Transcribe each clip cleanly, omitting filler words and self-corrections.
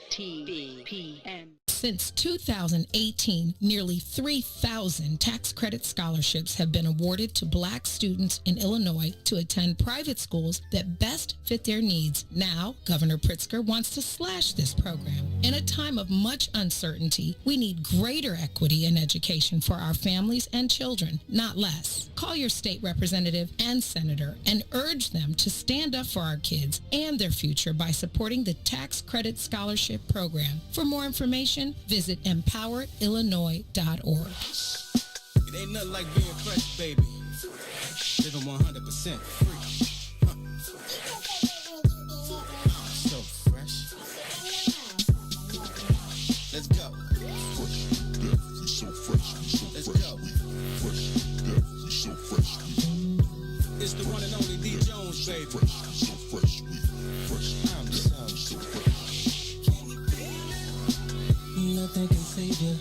WIIFTBP. Since 2018, nearly 3,000 tax credit scholarships have been awarded to Black students in Illinois to attend private schools that best fit their needs. Now, Governor Pritzker wants to slash this program. In a time of much uncertainty, we need greater equity in education for our families and children, not less. Call your state representative and senator and urge them to stand up for our kids and their future by supporting the Tax Credit Scholarship Program. For more information, visit empoweredillinois.org. It ain't nothing like being fresh, baby. Living 100% free. So fresh. Let's go. Let's go. It's the one and only D. Jones, baby. I'm so nothing can save you.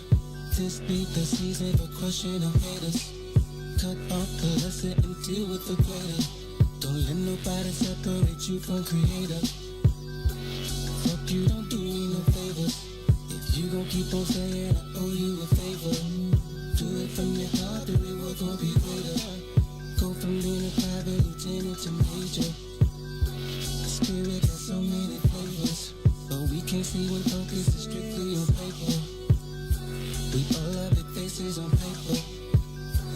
This be the season for crushing our haters. Cut off the lesser and deal with the greater. Don't let nobody separate you from creator. Fuck you, don't do me no favors. If you gon' keep on saying I owe you a favor, do it from your heart, the reward gon' be greater. Go from being a private lieutenant to major. The spirit got so many flavors, but we can't see when focus is strictly on paper. We all have big faces on paper.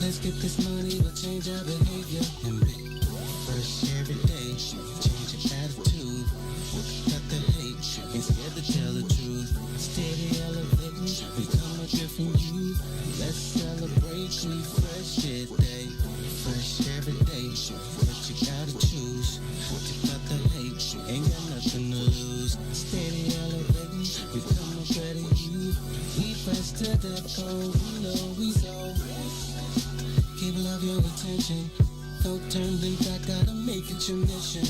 Let's get this money, we'll change our behavior. And be fresh every day, change your attitude. Cut the hate, ain't scared to tell the truth. Steady elevating, become a different you. Let's celebrate, we fresh today. Fresh every day, but you gotta choose to cut the hate, ain't got nothing to lose. Steady elevating, become a better you. We fresh to the core, we know we so. Keep love your attention, no turning back, gotta make it your mission.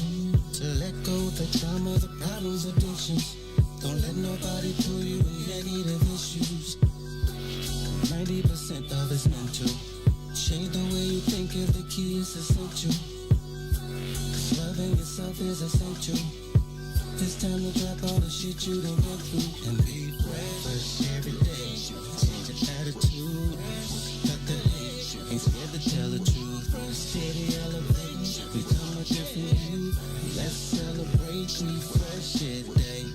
To let go the trauma, the problems, addictions. Don't let nobody pull you in negative issues. 90% of it's mental. Change the way you think if the key is essential. Cause loving yourself is essential. It's time to drop all the shit you done went through and be fresh every day. Change your attitude, cut the hate, ain't scared to tell the truth. Steady elevating, become a different you. Let's celebrate, we fresh today.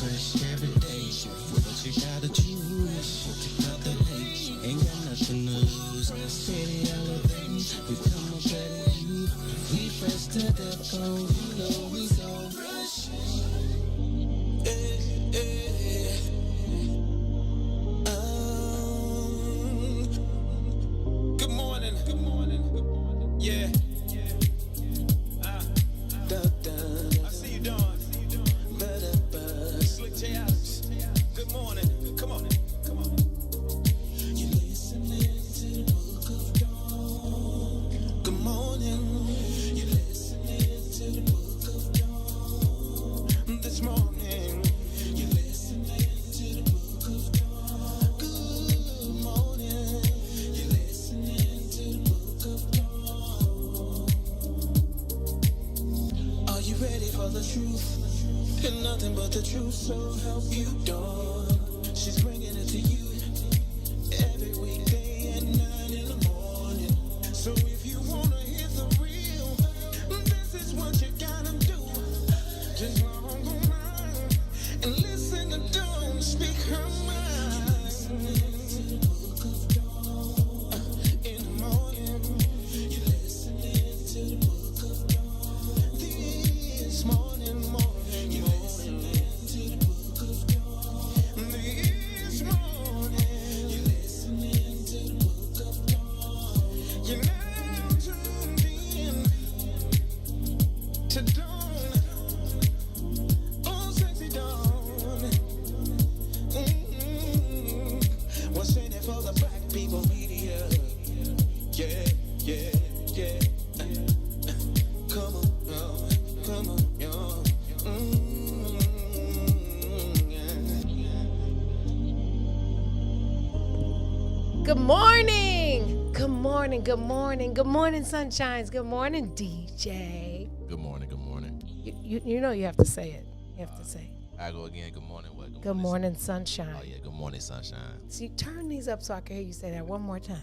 Fresh every day, but you gotta choose to cut the hate, ain't got nothing to lose. Steady elevating, become a better you. We fresh to the bone, you know we so fresh. Good morning, good morning, good morning. Yeah. I see you, Dawn. Slick J. Adams. Good morning. Come on, come on. You're listening to the book of Dawn. Good morning. You're listening to the book of Dawn. This morning. You're listening to the book of Dawn. Good morning. You're listening to the book of Dawn. Are you ready for the truth? And nothing but the truth, so help you, Dawn. She's bringing it to you every weekday at 9 in the morning. So if you wanna hear the real, this is what you gotta do. Just log on and listen to Dawn speak her mind. To the book of Dawn. In the morning, You're listening to the book of Dawn. this morning, You're listening to the book of Dawn. this morning, You're listening to the book of Dawn. you're now tuned in to Dawn. Oh, sexy Dawn. What's in it for the black people media? Yeah, yeah, yeah. Come on, y'all. Come on, y'all. Good morning. Good morning. Good morning. Good morning, sunshines. Good morning, DJ. Good morning. Good morning. You know you have to say it. You have to say it. I go again. Good morning. What? Good morning, sunshine. Oh yeah. Good morning, sunshine. See, turn these up so I can hear you say that one more time.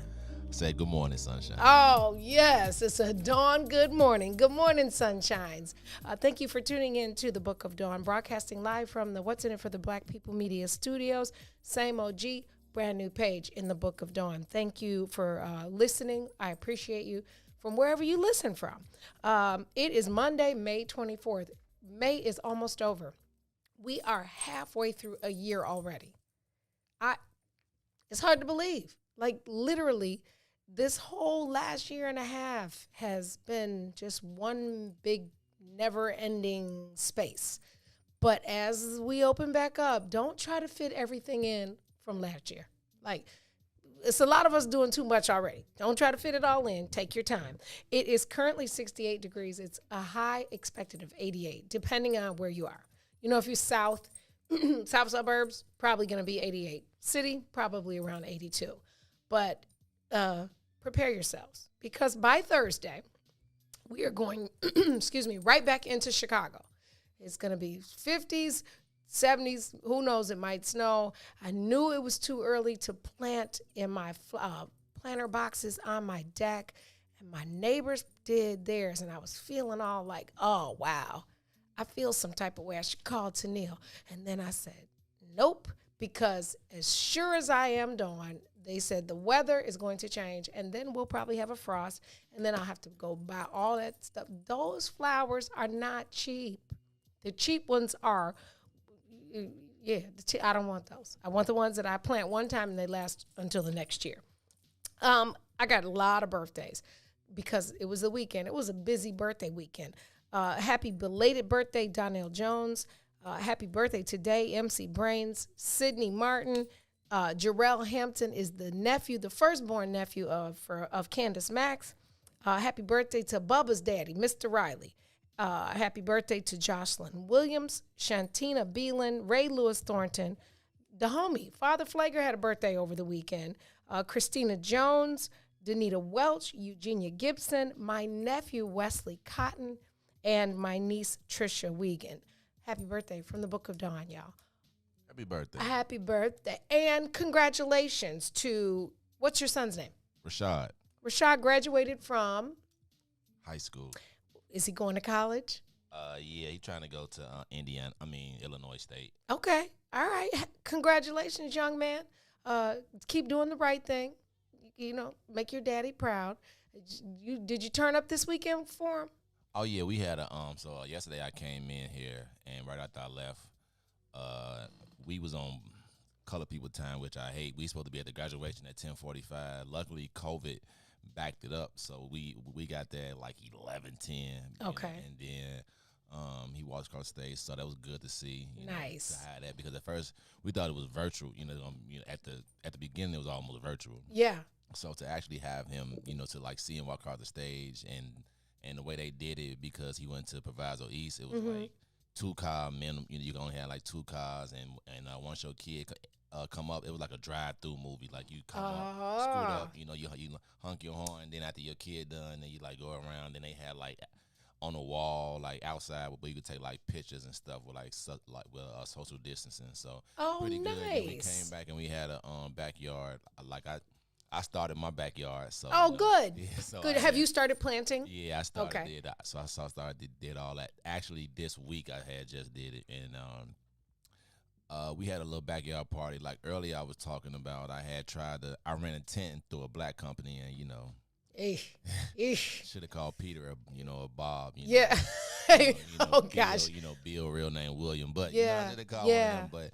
Say good morning, sunshine. Oh, yes. It's a Dawn good morning. Good morning, sunshines. Thank you for tuning in to the Book of Dawn, broadcasting live from the What's in It for the Black People Media Studios. Same OG, brand new page in the Book of Dawn. Thank you for listening. I appreciate you from wherever you listen from. It is Monday, May 24th. May is almost over. We are halfway through a year already. It's hard to believe. Like, literally, this whole last year and a half has been just one big, never-ending space. But as we open back up, don't try to fit everything in from last year. Like, it's a lot of us doing too much already. Don't try to fit it all in. Take your time. It is currently 68 degrees. It's a high expected of 88, depending on where you are. You know, if you're south suburbs, probably going to be 88. City, probably around 82. But prepare yourselves, because by Thursday, we are going, right back into Chicago. It's going to be 50s, 70s. Who knows? It might snow. I knew it was too early to plant in my planter boxes on my deck, and my neighbors did theirs, and I was feeling all like, oh, wow. I feel some type of way. I should call Tennille. And then I said, nope, because as sure as I am Dawn, they said the weather is going to change, and then we'll probably have a frost, and then I'll have to go buy all that stuff. Those flowers are not cheap. The cheap ones are, I don't want those. I want the ones that I plant one time and they last until the next year. I got a lot of birthdays because it was the weekend. It was a busy birthday weekend. Happy belated birthday, Donnell Jones. Happy birthday today, MC Brains, Sydney Martin. Jarrell Hampton is the firstborn nephew of Candace Max. Happy birthday to Bubba's daddy, Mr. Riley. Happy birthday to Jocelyn Williams, Shantina Beelan, Ray Lewis Thornton, the homie. Father Flager had a birthday over the weekend. Christina Jones, Danita Welch, Eugenia Gibson, my nephew Wesley Cotton, and my niece Trisha Wiegand. Happy birthday from the Book of Dawn, y'all. Happy birthday. Happy birthday. And congratulations to, what's your son's name? Rashad. Rashad graduated from? High school. Is he going to college? Yeah, he's trying to go to Illinois State. Okay. All right. Congratulations, young man. Keep doing the right thing. You know, make your daddy proud. Did you turn up this weekend for him? Oh yeah, we had so yesterday I came in here, and right after I left, we was on color people time, which I hate. We supposed to be at the graduation at 10:45. Luckily, COVID backed it up, so we got there at like 11:10. Okay. And then he walked across the stage, so that was good to see. Nice. To have that, because at first we thought it was virtual. At the beginning it was almost virtual. Yeah. So to actually have him, to like see him walk across the stage, and the way they did it, because he went to Proviso East, it was like 2-car minimum. You can only have like 2 cars, and once your kid come up, it was like a drive-through movie. Like you come up, scoot up, you honk your horn, then after your kid done, then you like go around. Then they had like on the wall, like outside, where you could take like pictures and stuff with social distancing. So pretty good. Nice. Then we came back and we had a backyard. Like I started my backyard. So good. Yeah, so good. Have you started planting? Yeah, I started. Okay. So I did all that. Actually, this week I had just did it, and we had a little backyard party. Like earlier, I was talking about I ran a tent through a black company, and should have called Peter or Bob. Yeah. Bill, gosh. Bill, real name William, but yeah. I did call one of them, but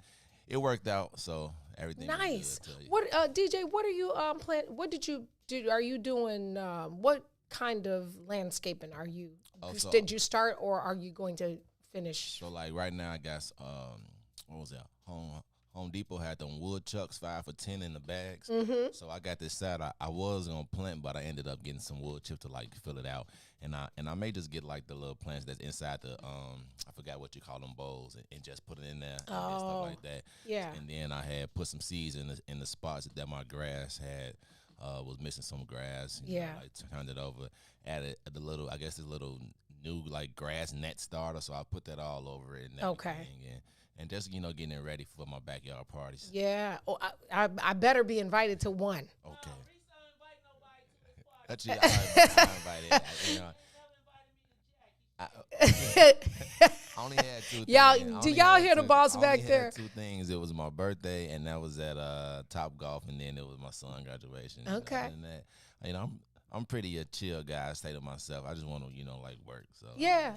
it worked out. So everything nice. Was good. What DJ? What are you planning? What did you do? Are you doing what kind of landscaping are you? Did you start, or are you going to finish? So like right now, I guess what was that? Home Depot had them wood chucks 5 for $10 in the bags. Mm-hmm. So I got this side. I was gonna plant, but I ended up getting some wood chips to like fill it out. And I may just get like the little plants that's inside the I forgot what you call them, bowls, and just put it in there and stuff like that. Yeah. And then I had put some seeds in the spots that my grass had was missing some grass. I turned it over, added the little, I guess this little new like grass net starter. So I put that all over it and everything. and just getting it ready for my backyard parties. Yeah. Oh, I better be invited to one. Okay. That's it. I only had two things. Do y'all hear the boss back there? I only had two things. It was my birthday, and that was at Top Golf, and then it was my son's graduation. Okay. Other than that, I'm pretty a chill guy. I stay to myself. I just want to, like work. So Yeah.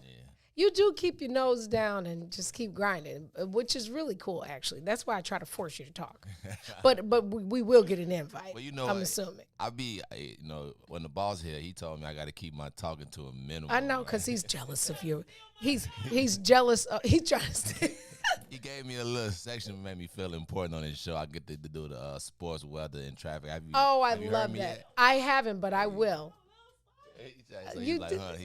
You do keep your nose down and just keep grinding, which is really cool, actually. That's why I try to force you to talk. but we will get an invite. Well, I'm assuming. When the boss here, he told me I got to keep my talking to a minimum. I know, because he's jealous of you. He's jealous. He's trying to stay. He gave me a little section that made me feel important on his show. I get to do the sports, weather, and traffic. I love that. Yet? I haven't, but I will. So he's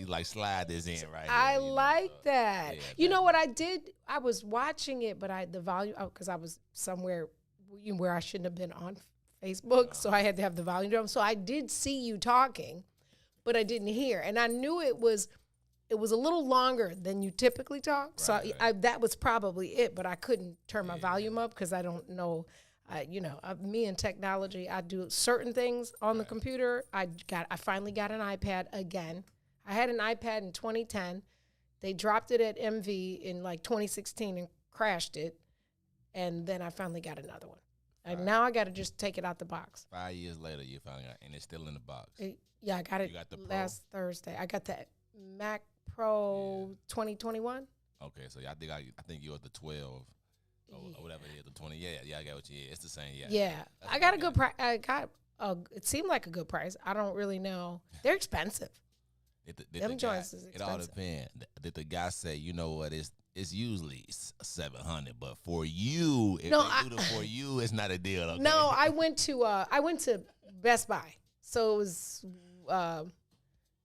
like, slide this in right I here, like that. Yeah, you know what I did? I was watching it, but the volume, because I was somewhere where I shouldn't have been on Facebook, so I had to have the volume down. So I did see you talking, but I didn't hear. And I knew it was a little longer than you typically talk. Right, So right. that was probably it, but I couldn't turn my volume up because I don't know. Me and technology, I do certain things on the computer. I finally got an iPad again. I had an iPad in 2010. They dropped it at MV in like 2016 and crashed it. And then I finally got another one. And now I got to just take it out the box. 5 years later, you finally got, and it's still in the box. I got it got the Pro? last Thursday. I got that Mac Pro 2021. Okay, so I think you're the 12. Or whatever it is, the 20. Yeah, I got what you is. It's the same. Yeah. I got a good price. It seemed like a good price. I don't really know. They're expensive. Them joints is expensive. It all depends. Did the guy say, you know what, it's usually $700, but for you, if they do it for you, it's not a deal. Okay? No, I went to Best Buy. So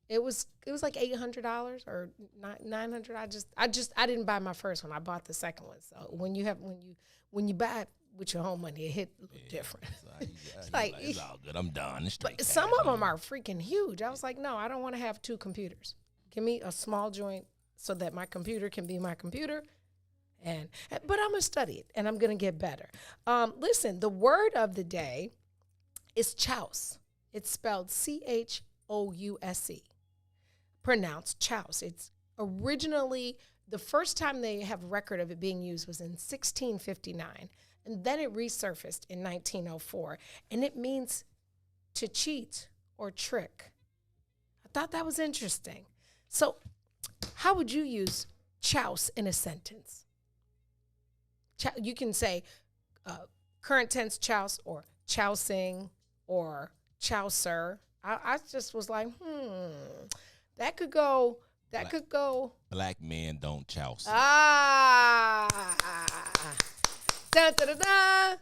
it was like $800 or $900. I didn't buy my first one. I bought the second one. So when you buy it with your home money, it hit a little different. It's all good. I'm done. But some of them are freaking huge. I was like, no, I don't want to have two computers. Give me a small joint so that my computer can be my computer. But I'm gonna study it and I'm gonna get better. Listen, the word of the day is chouse. It's spelled CHOUSE. Pronounced chouse. It's originally, the first time they have record of it being used was in 1659, and then it resurfaced in 1904, and it means to cheat or trick. I thought that was interesting. So how would you use chouse in a sentence? You can say current tense chouse or chousing or chouser. I just was like, that could go. Black men don't chouse. Da, da, da, da.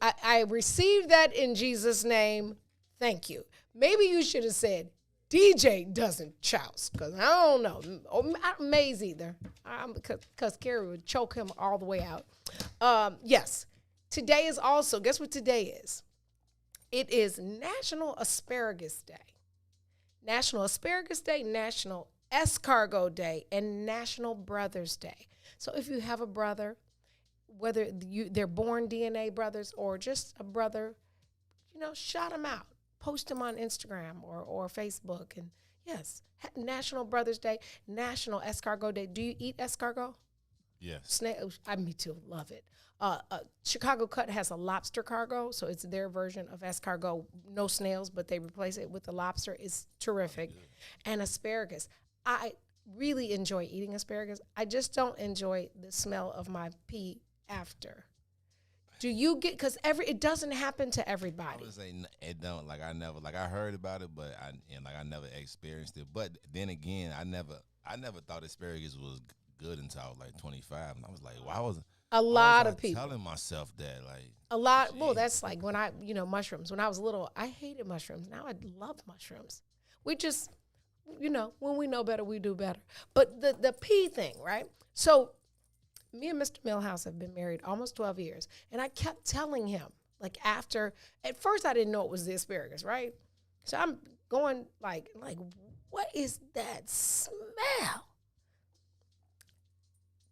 I received that in Jesus' name. Thank you. Maybe you should have said, DJ doesn't chouse, because I don't know. Not Maze either. Because Carrie would choke him all the way out. Yes. Today is also, guess what today is? It is National Asparagus Day. National Asparagus Day, National Escargot Day, and National Brothers Day. So if you have a brother, whether they're born DNA brothers or just a brother, shout them out. Post them on Instagram or Facebook. And yes, National Brothers Day, National Escargot Day. Do you eat escargot? Yes. Me too. Love it. Chicago Cut has a lobster cargo, so it's their version of escargot. No snails, but they replace it with the lobster. It's terrific. And asparagus. I really enjoy eating asparagus. I just don't enjoy the smell of my pee after. Do you get, because it doesn't happen to everybody. I would say it don't. I heard about it, but I never experienced it. But then again, I never thought asparagus was good until I was like 25, and I was like, why was a lot of people telling myself that, like, a lot. Geez. Well, that's like when mushrooms. When I was little, I hated mushrooms. Now I love mushrooms. We just, when we know better, we do better. But the pee thing, right? So me and Mr. Milhouse have been married almost 12 years, and I kept telling him, at first I didn't know it was the asparagus, right? So I'm going like, what is that smell?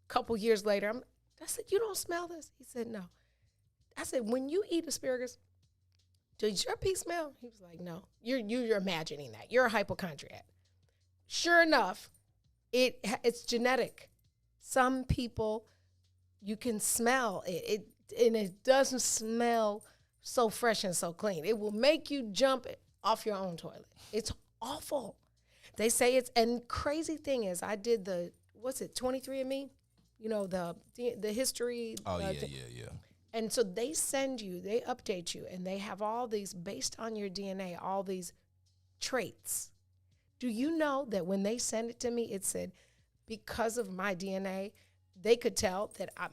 Couple years later, I said, you don't smell this? He said, no. I said, when you eat asparagus, does your pee smell? He was like, no. You're imagining that. You're a hypochondriac. Sure enough, it's genetic. Some people, you can smell it, and it doesn't smell so fresh and so clean. It will make you jump off your own toilet. It's awful. They say and crazy thing is, I did 23andMe? You know, the history. Oh, yeah. And so they update you, and they have all these, based on your DNA, all these traits. Do you know that when they sent it to me, it said, because of my DNA, they could tell that I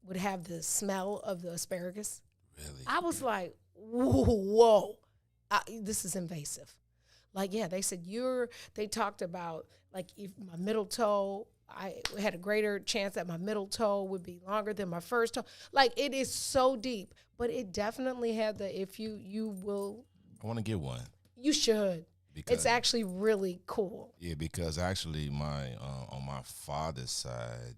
would have the smell of the asparagus? Really? I was like, whoa, this is invasive. Like, yeah, they said they talked about, like, if my middle toe, I had a greater chance that my middle toe would be longer than my first toe. Like, it is so deep, but it definitely had if you will. I want to get one. You should. Because, it's actually really cool. Yeah, because actually on my father's side,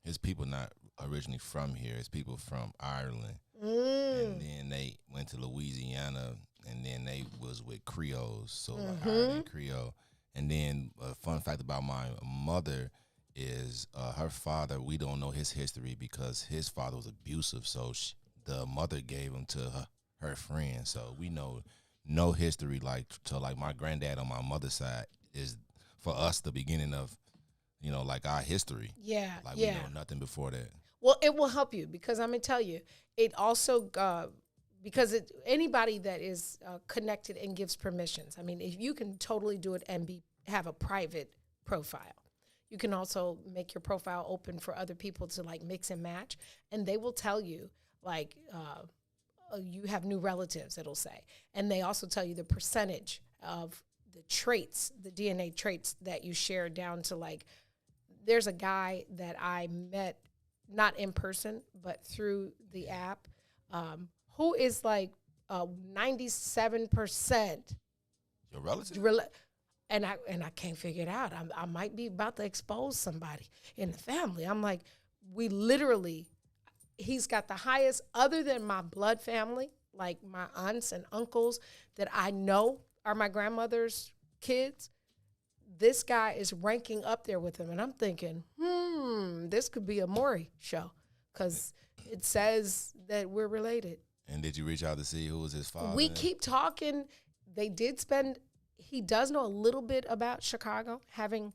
his people not originally from here. His people from Ireland. And then they went to Louisiana, and then they was with Creoles, so like Ireland Creole. And then a fun fact about my mother is her father, we don't know his history because his father was abusive, so the mother gave him to her friend. So we know no history, like my granddad on my mother's side is, for us, the beginning of, like our history. Yeah, like we know nothing before that. Well, it will help you because I'm going to tell you, it also, because anybody that is connected and gives permissions, I mean, if you can totally do it and have a private profile. You can also make your profile open for other people to, like, mix and match, and they will tell you, like, you have new relatives, it'll say. And they also tell you the percentage of the traits, the DNA traits that you share down to, like, there's a guy that I met, not in person, but through the app, who is like 97%. Your relative? And I can't figure it out. I might be about to expose somebody in the family. I'm like, he's got the highest, other than my blood family, like my aunts and uncles that I know are my grandmother's kids. This guy is ranking up there with him. And I'm thinking, this could be a Maury show because it says that we're related. And did you reach out to see who was his father? We keep talking. He does know a little bit about Chicago, having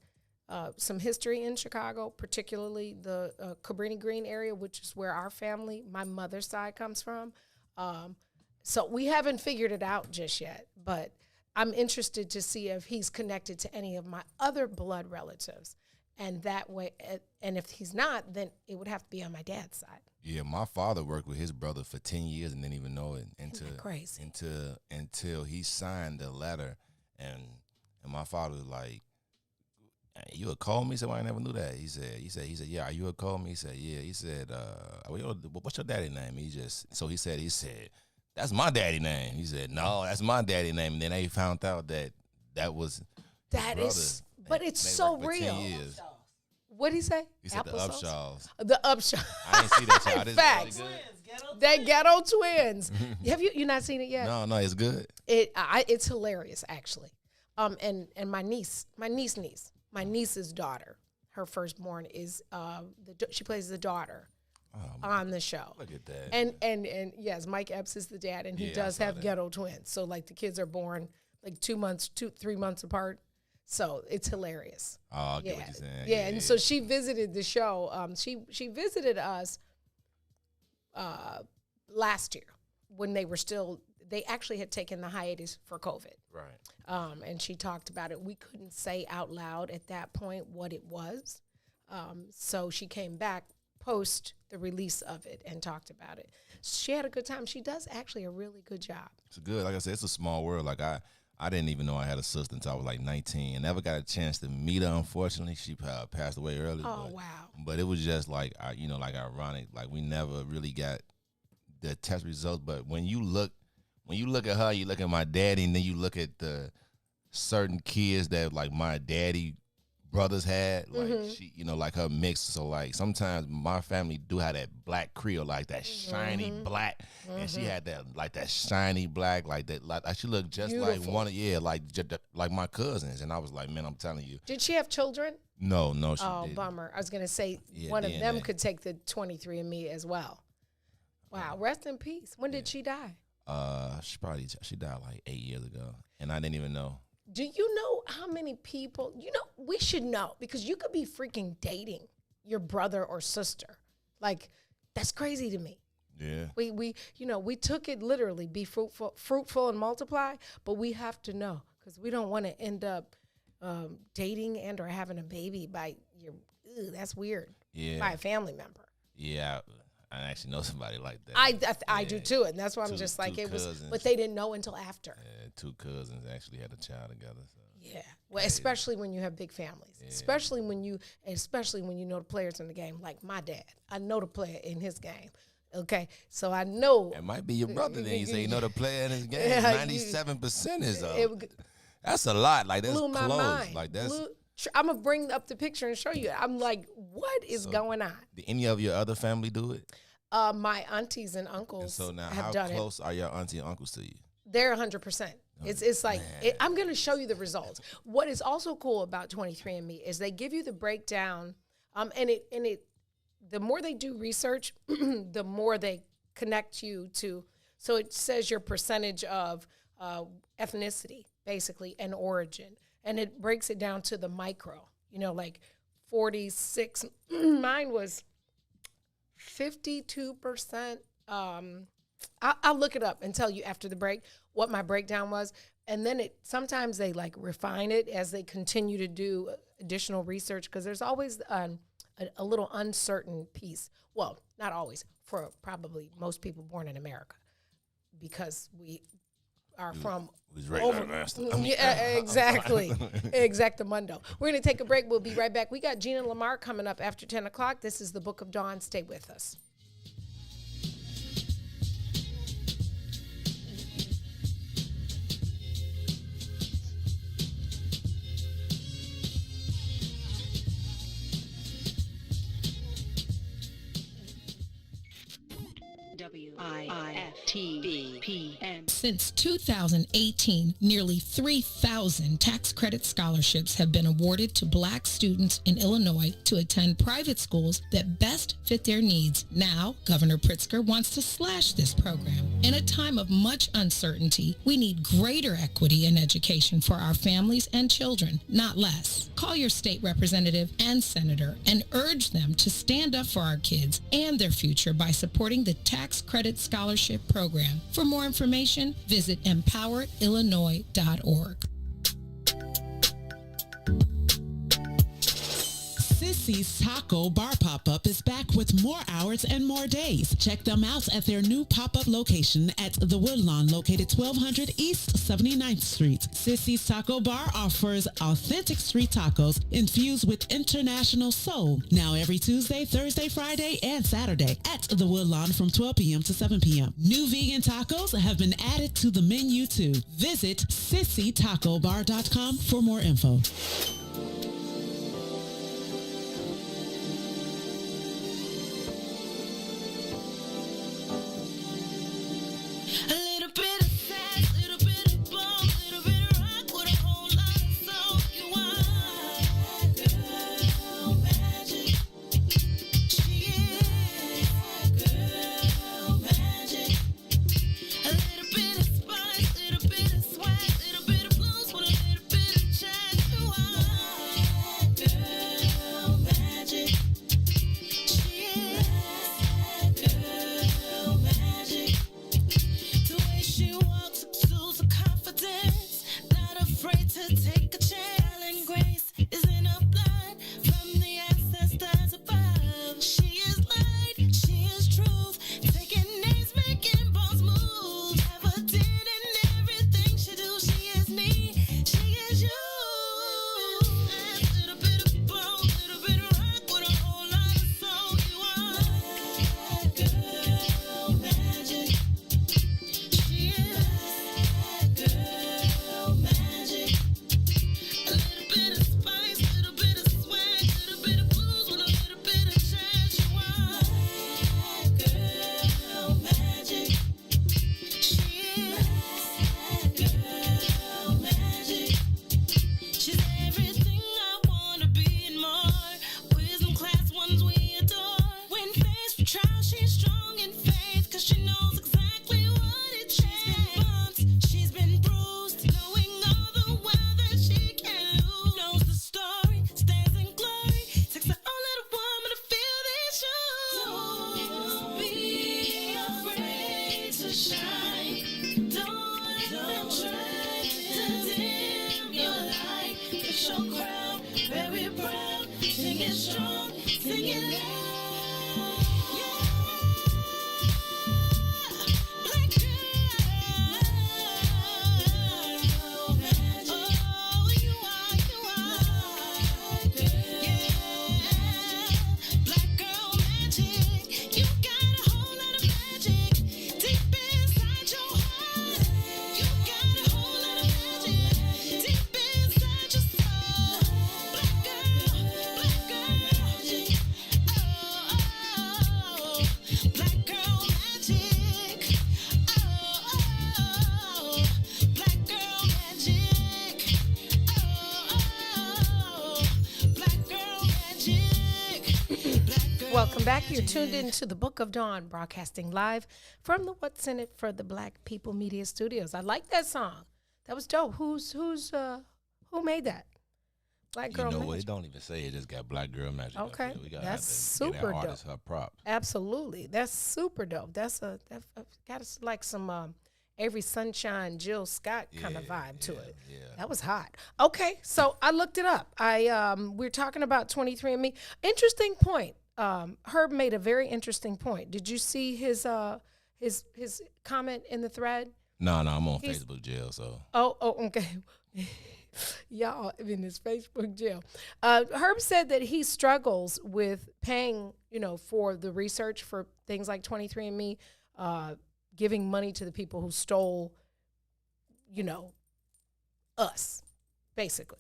some history in Chicago, particularly the Cabrini Green area, which is where our family, my mother's side, comes from. So we haven't figured it out just yet, but I'm interested to see if he's connected to any of my other blood relatives. And that way, and if he's not, then it would have to be on my dad's side. Yeah, my father worked with his brother for 10 years and didn't even know it until he signed the letter. And my father was like, "You a Coleman?" He said, "Well, I never knew that." He said, "Yeah, are you a Coleman?" He said, "Yeah." He said, "What's your daddy name?" He said, "That's my daddy name." He said, "No, that's my daddy name." And then they found out that was that is, but it's so real. What'd he say? He said the Upshaws. The Upshaws. I didn't see that, y'all. This Facts. Really They're ghetto twins. Have you not seen it yet? No, it's good. It's hilarious, actually. And my niece's daughter, her firstborn is she plays the daughter on the show. Look at that. And yes, Mike Epps is the dad, and he does have ghetto twins. So, like, the kids are born like 3 months apart. So it's hilarious. Oh, I get what you're saying. Yeah, and so she visited the show. She visited us last year when they actually had taken the hiatus for COVID. Right. And she talked about it. We couldn't say out loud at that point what it was. So she came back post the release of it and talked about it. She had a good time. She does actually a really good job. It's good. Like I said, it's a small world. Like I didn't even know I had a sister until I was like 19. I never got a chance to meet her, unfortunately. She passed away early. Oh, wow. But it was just like, like ironic. Like, we never really got the test results. But when you look at her, you look at my daddy, and then you look at the certain kids that, like, my daddy brothers had. Like she, you know, like her mix. So like sometimes my family do have that black Creole, like that shiny black, and she had that like that shiny black, like that. Like she looked just Beautiful. like one of like my cousins. And I was like, man, I'm telling you. Did she have children? No, she Oh, didn't. bummer. I was gonna say Yeah, one of them DNA. could take the 23andMe as well. Wow, rest in peace. When did she die? She died like 8 years ago, and I didn't even know. Do you know how many people, we should know, because you could be freaking dating your brother or sister. Like, that's crazy to me. Yeah. We took it literally, be fruitful and multiply, but we have to know, because we don't want to end up dating and or having a baby by that's weird. Yeah. By a family member. Yeah. I actually know somebody like that. I do too, and that's why I'm just like, it was, cousins. but they didn't know until after. Yeah, 2 cousins actually had a child together. So. Yeah, well, especially when you have big families, especially when you know the players in the game. Like my dad, I know the player in his game. Okay, so I know It might be your brother. Then you say you know the player in his game. Yeah, 97% is it that's a lot. Like that's blew my close. mind. Like that's. I'm gonna bring up the picture and show you. I'm like, what is going on? Did any of your other family do it? My aunties and uncles And so now, have how done close are your auntie and uncles to you? They're 100%. It's like, I'm going to show you the results. What is also cool about 23andMe is they give you the breakdown, and the more they do research, the more they connect you to. So it says your percentage of ethnicity, basically, and origin, and it breaks it down to the micro. Like 46. Mine was 52%. I'll look it up and tell you after the break what my breakdown was. And then sometimes they like refine it as they continue to do additional research, because there's always a little uncertain piece. Well, not always, for probably most people born in America, because we are from yeah, exactly. Exactamundo. We're going to take a break. We'll be right back. We got Gina Lamar coming up after 10 o'clock. This is the Book of Dawn. Stay with us. WIIFTBP. Since 2018, nearly 3,000 tax credit scholarships have been awarded to Black students in Illinois to attend private schools that best fit their needs. Now, Governor Pritzker wants to slash this program. In a time of much uncertainty, we need greater equity in education for our families and children, not less. Call your state representative and senator and urge them to stand up for our kids and their future by supporting the Tax Credit Scholarship Program. For more information, visit empoweredillinois.org. Sissy's Taco Bar Pop-Up is back with more hours and more days. Check them out at their new pop-up location at the Woodlawn, located 1200 East 79th Street. Sissy's Taco Bar offers authentic street tacos infused with international soul. Now every Tuesday, Thursday, Friday, and Saturday at the Woodlawn from 12 p.m. to 7 p.m. New vegan tacos have been added to the menu too. Visit sissytacobar.com for more info. welcome back. You're tuned into the Book of Dawn, broadcasting live from the What's in It for the Black People Media Studios. I like that song. That was dope. Who made that? Black Girl You know Magic. what? It don't even say it. Just got Black Girl Magic. Okay, Up here. We gotta that's have to super get that artist dope. her prop. Absolutely, that's super dope. That's got like some Avery Sunshine, Jill Scott kind of vibe to it. Yeah. That was hot. Okay, so I looked it up. We're talking about 23andMe. Interesting point. Herb made a very interesting point. Did you see his comment in the thread? No, I'm on Facebook jail, so. Oh, okay. Y'all in his Facebook jail. Herb said that he struggles with paying, for the research for things like 23andMe, giving money to the people who stole, us, basically.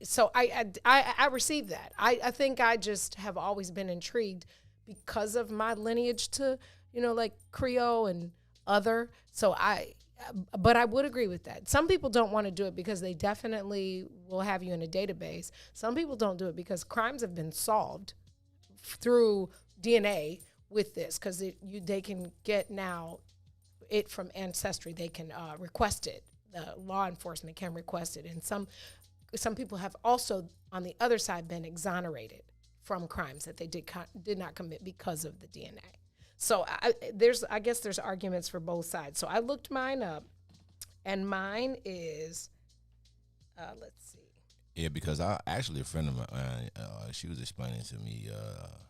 So I received that. I think I just have always been intrigued because of my lineage to, like Creole and other. But I would agree with that. Some people don't want to do it because they definitely will have you in a database. Some people don't do it because crimes have been solved through DNA with this, because they can get now it from Ancestry. They can request it. The law enforcement can request it. And some people have also, on the other side, been exonerated from crimes that they did not commit because of the DNA. So I guess there's arguments for both sides. So I looked mine up, and mine is, let's see. Yeah, because a friend of mine, she was explaining to me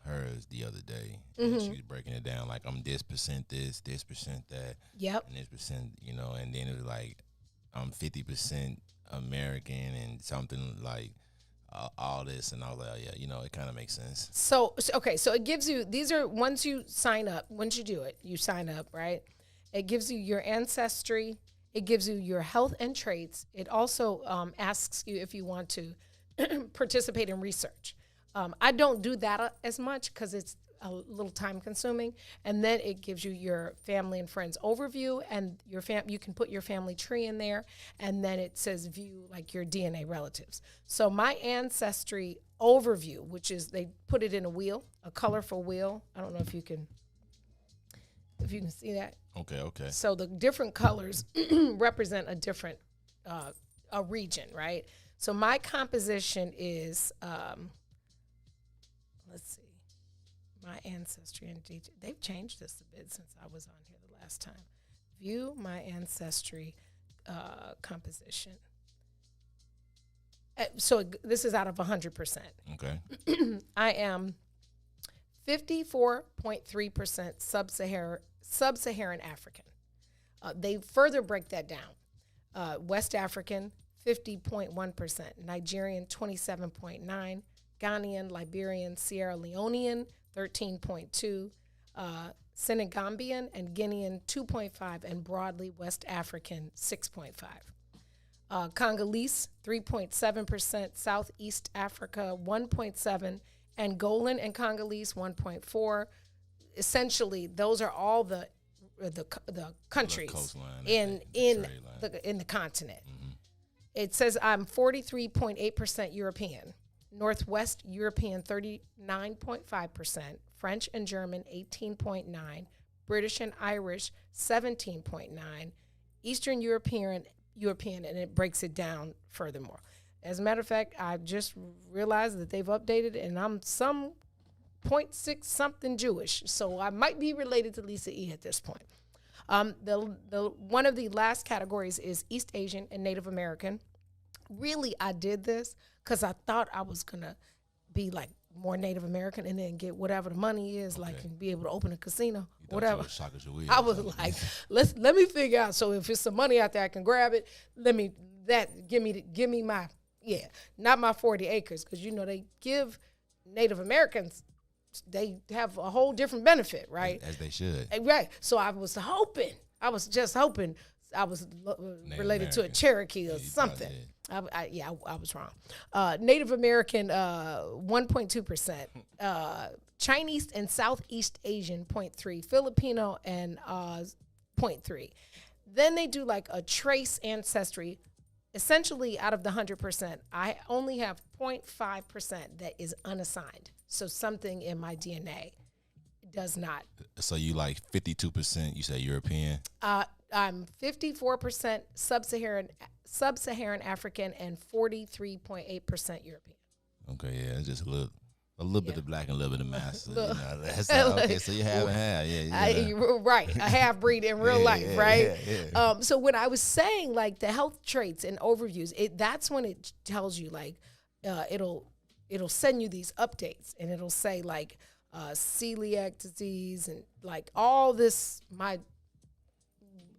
hers the other day. And she was breaking it down like, I'm this percent this percent that, Yep. and this percent, and then it was like, I'm 50% American and something like all this, and I was like, yeah, it kind of makes sense. So it gives you, these are, once you do it, you sign up, right? It gives you your ancestry. It gives you your health and traits. It also asks you if you want to participate in research. I don't do that as much because it's a little time consuming. And then it gives you your family and friends overview, and you can put your family tree in there, and then it says view like your DNA relatives. So my ancestry overview, which is, they put it in a wheel, a colorful wheel. I don't know if you can see that. Okay. So the different colors represent a different a region, right? So my composition is, let's see, my ancestry and they've changed this a bit since I was on here the last time. View my ancestry composition. So this is out of 100%. Okay. I am 54.3% Sub-Saharan African. They further break that down. West African, 50.1%. Nigerian, 27.9%. Ghanaian, Liberian, Sierra Leonean, 13.2%. Senegambian and Guinean, 2.5%. And broadly, West African, 6.5%. Congolese, 3.7%. Southeast Africa, 1.7%. Angolan and Congolese, 1.4%. Essentially, those are all the countries in the continent. Mm-hmm. It says I'm 43.8% European, Northwest European 39.5%, French and German 18.9%, British and Irish 17.9%, Eastern European, and it breaks it down furthermore. As a matter of fact, I just realized that they've updated it, and I'm some 0.6 something Jewish, so I might be related to Lisa E at this point. The one of the last categories is East Asian and Native American. Really, I did this because I thought I was gonna be like more Native American and then get whatever the money is, like, and be able to open a casino, whatever. I was like, let me figure out. So if it's some money out there, I can grab it. Give me my, not my 40 acres, because they give Native Americans, they have a whole different benefit, right? As they should. Right. So I was just hoping I was related to a Cherokee or something. I was wrong. Native American, 1.2%. Chinese and Southeast Asian, 0.3%. Filipino and 0.3%. Then they do like a trace ancestry. Essentially, out of the 100%, I only have 0.5% that is unassigned. So something in my DNA does not. So you like 52%, you say European? I'm 54% sub-Saharan African and 43.8% European. Okay, yeah, it's just a little bit of black and a little bit of mass. So, that's okay. So you have and have, yeah. Right, a half breed in real life, right? Yeah. So when I was saying like the health traits and overviews, that's when it tells you like it'll send you these updates and it'll say like celiac disease and like all this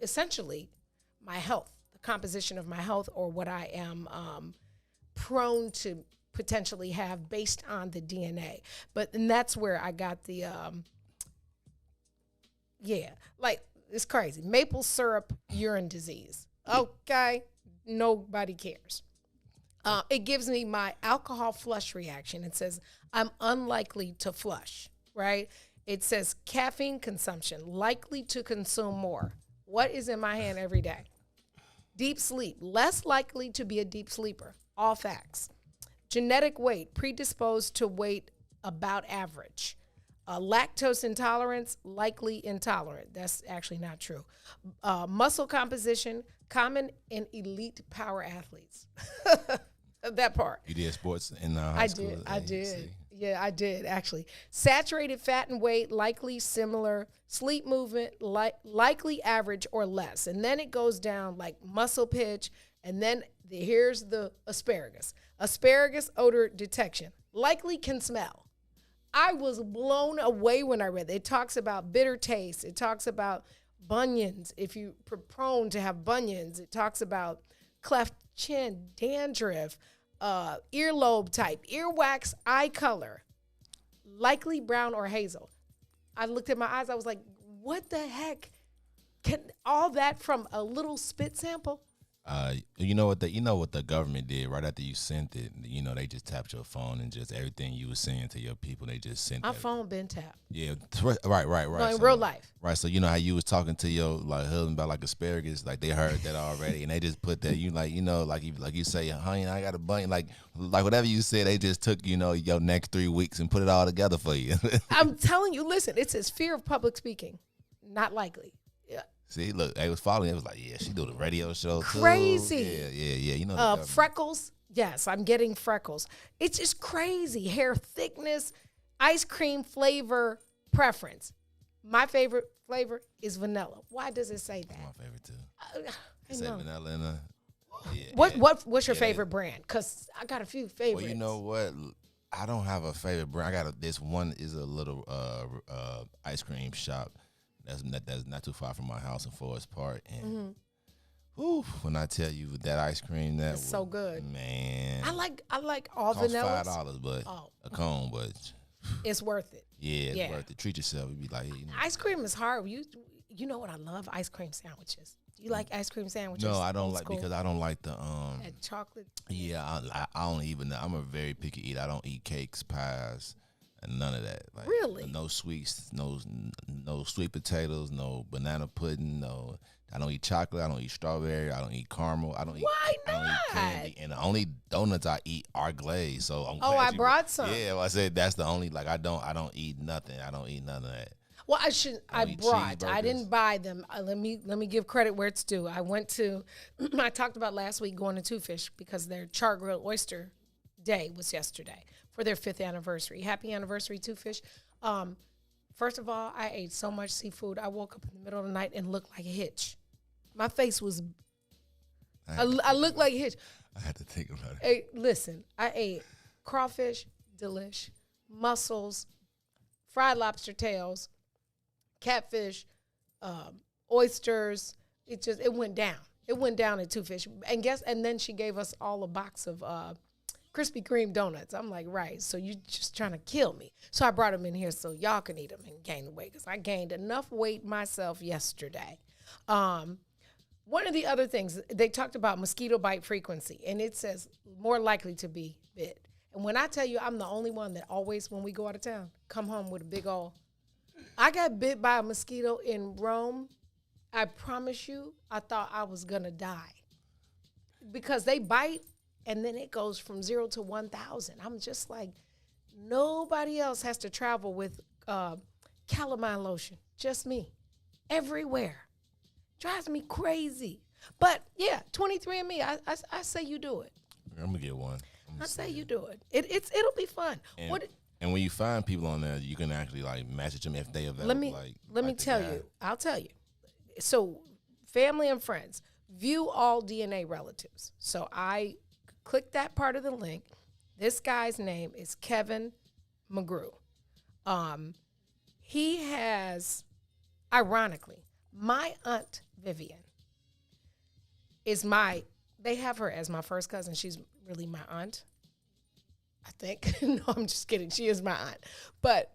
essentially my health, the composition of my health or what I am prone to potentially have based on the DNA. And that's where I got the, like it's crazy. Maple syrup urine disease. Okay, nobody cares. It gives me my alcohol flush reaction. It says I'm unlikely to flush, right? It says caffeine consumption, likely to consume more. What is in my hand every day? Deep sleep, less likely to be a deep sleeper. All facts. Genetic weight, predisposed to weight about average. Lactose intolerance, likely intolerant. That's actually not true. Muscle composition, common in elite power athletes. That part. You did sports in high school? I did. Yeah, I did, actually. Saturated fat and weight, likely similar. Sleep movement, likely average or less. And then it goes down like muscle pitch. And then here's the asparagus. Asparagus odor detection, likely can smell. I was blown away when I read that. It talks about bitter taste. It talks about bunions, if you're prone to have bunions. It talks about cleft chin, dandruff, earlobe type, earwax, eye color, likely brown or hazel. I looked at my eyes. I was like, what the heck? Can all that from a little spit sample? You know what the government did right after you sent it. They just tapped your phone and just everything you were saying to your people, they just sent. My phone been tapped. Yeah, right. No, in real life. Right. So you know how you was talking to your like husband about like asparagus, like they heard that already, and they just put that like you say, honey, I got a bunion, like whatever you said, they just took your next 3 weeks and put it all together for you. I'm telling you, listen, it says fear of public speaking, not likely. Yeah. See, look, I was following. It was like, yeah, she do the radio show too. Crazy. Yeah. Freckles. Yes, I'm getting freckles. It's just crazy. Hair thickness, ice cream flavor preference. My favorite flavor is vanilla. Why does it say that? My favorite too. I Say know. vanilla in a. Yeah, What's your favorite brand? Because I got a few favorites. Well, you know what? I don't have a favorite brand. This one is a little ice cream shop. That's not too far from my house in Forest Park, and when I tell you that ice cream, it's so good, man. I like all vanillas. $5, but a cone, but it's worth it. Yeah, it's worth it. Treat yourself. You'd be like, ice cream is hard. You know what I love? Ice cream sandwiches. Do you like ice cream sandwiches? No, I don't because I don't like the and chocolate. Yeah, I don't even. I'm a very picky eater. I don't eat cakes, pies. And none of that. Like, really? No sweets, no sweet potatoes, no banana pudding, no. I don't eat chocolate. I don't eat strawberry. I don't eat caramel. I don't eat. Why not? I don't eat candy. And the only donuts I eat are glazed. So I'm glad I brought some. Yeah, well, I said that's the only. Like I don't eat nothing. I don't eat none of that. Well, I brought. I didn't buy them. Let me give credit where it's due. I went to. I talked about last week going to Two Fish because their char grilled oyster day was yesterday. For their 5th anniversary. Happy anniversary, Two Fish. First of all, I ate so much seafood. I woke up in the middle of the night and looked like a hitch. My face was, I looked like a hitch. I had to think about it. Hey, listen, I ate crawfish, delish, mussels, fried lobster tails, catfish, oysters. It went down. It went down at Two Fish. And then she gave us all a box of Krispy Kreme donuts. I'm like, right, so you just trying to kill me. So I brought them in here so y'all can eat them and gain the weight because I gained enough weight myself yesterday. One of the other things, they talked about mosquito bite frequency, and it says more likely to be bit. And when I tell you I'm the only one that always, when we go out of town, come home with a big old, I got bit by a mosquito in Rome. I promise you, I thought I was going to die because they bite. And then it goes from 0 to 1,000. I'm just like, Nobody else has to travel with calamine lotion. Just me. Everywhere. Drives me crazy. But yeah, 23andMe, I say you do it. I'm gonna get one. I say you do it. It'll be fun. And when you find people on there, you can actually like message them if they available. Let me tell you. I'll tell you. So, family and friends, view all DNA relatives. So I click that part of the link. This guy's name is Kevin McGrew. He has, ironically, my aunt Vivian they have her as my first cousin. She's really my aunt, I think. No, I'm just kidding. She is my aunt. But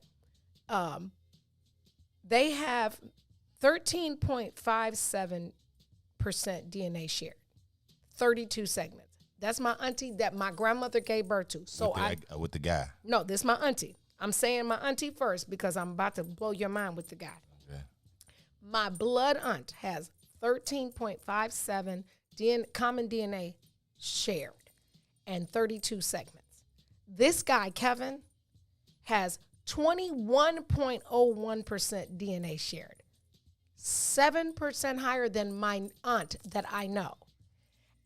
they have 13.57% DNA shared, 32 segments. That's my auntie that my grandmother gave birth to. So with the guy. No, this is my auntie. I'm saying my auntie first because I'm about to blow your mind with the guy. Okay. My blood aunt has 13.57 common DNA shared and 32 segments. This guy, Kevin, has 21.01% DNA shared, 7% higher than my aunt that I know,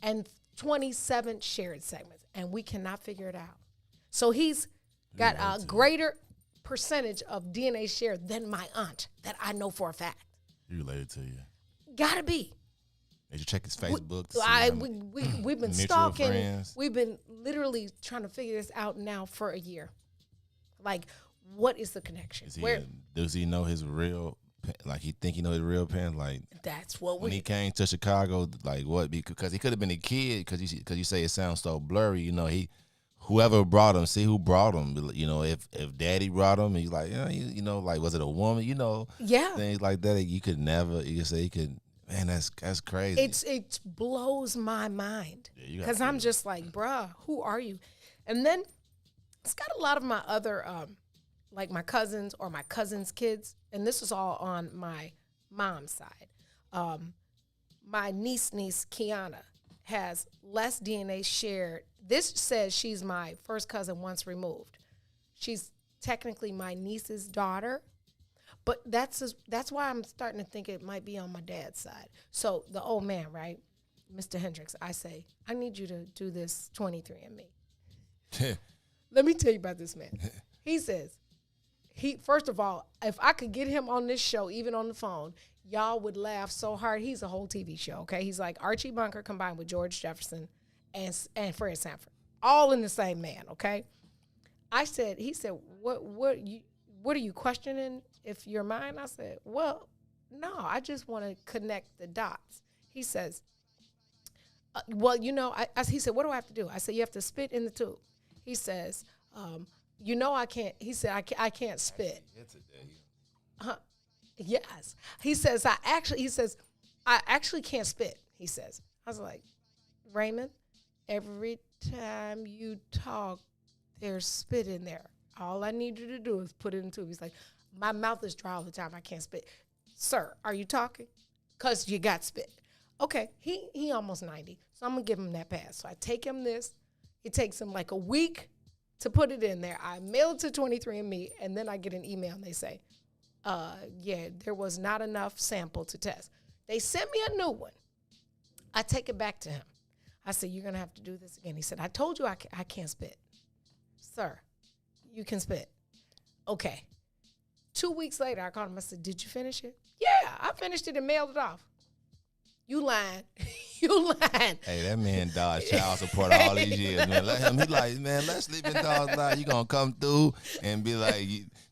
and 27 shared segments, and we cannot figure it out. So he's got a greater percentage of DNA shared than my aunt that I know for a fact. He related to you. Gotta be. Did you check his Facebook? We've been stalking. Friends. We've been literally trying to figure this out now for a year. Like, what is the connection? Does he know his real? Like, he think he know his real parents? Like, that's what when he came to Chicago, like what? Because he could have been a kid. Because you say it sounds so blurry. You know, whoever brought him, see who brought him. You know, if daddy brought him, he's like, you know, like, was it a woman? You know, things like that. You could say he could. Man, that's crazy. It blows my mind because I'm just like, bruh, who are you? And then it's got a lot of my other, like my cousins or my cousins' kids, and this is all on my mom's side. My niece Kiana has less DNA shared. This says she's my first cousin once removed. She's technically my niece's daughter. But that's why I'm starting to think it might be on my dad's side. So the old man, right, Mr. Hendricks, I say, I need you to do this 23andMe. Let me tell you about this man. He says, first of all, if I could get him on this show, even on the phone, y'all would laugh so hard. He's a whole TV show, okay? He's like Archie Bunker combined with George Jefferson and Fred Sanford, all in the same man, okay? He said, what are you questioning? If you're mine? I said, well, no, I just want to connect the dots. He says, well, you know, he said, what do I have to do? I said, you have to spit in the tube. He says, you know, I can't. He said, I can't spit. Yes. He says, I actually can't spit. He says, I was like, Raymond, every time you talk, there's spit in there. All I need you to do is put it in the tube. He's like, my mouth is dry all the time. I can't spit. Sir, are you talking? Because you got spit. Okay, he almost 90, so I'm going to give him that pass. So I take him this. It takes him like a week to put it in there. I mail it to 23andMe, and then I get an email, and they say, there was not enough sample to test. They sent me a new one. I take it back to him. I said, you're going to have to do this again. He said, I told you I can't spit. Sir, you can spit. Okay. 2 weeks later, I called him. I said, did you finish it? Yeah, I finished it and mailed it off. You lying. You lying. Hey, that man dodged child support all these years, man. He like, man, let sleeping dogs lie. You going to come through and be like,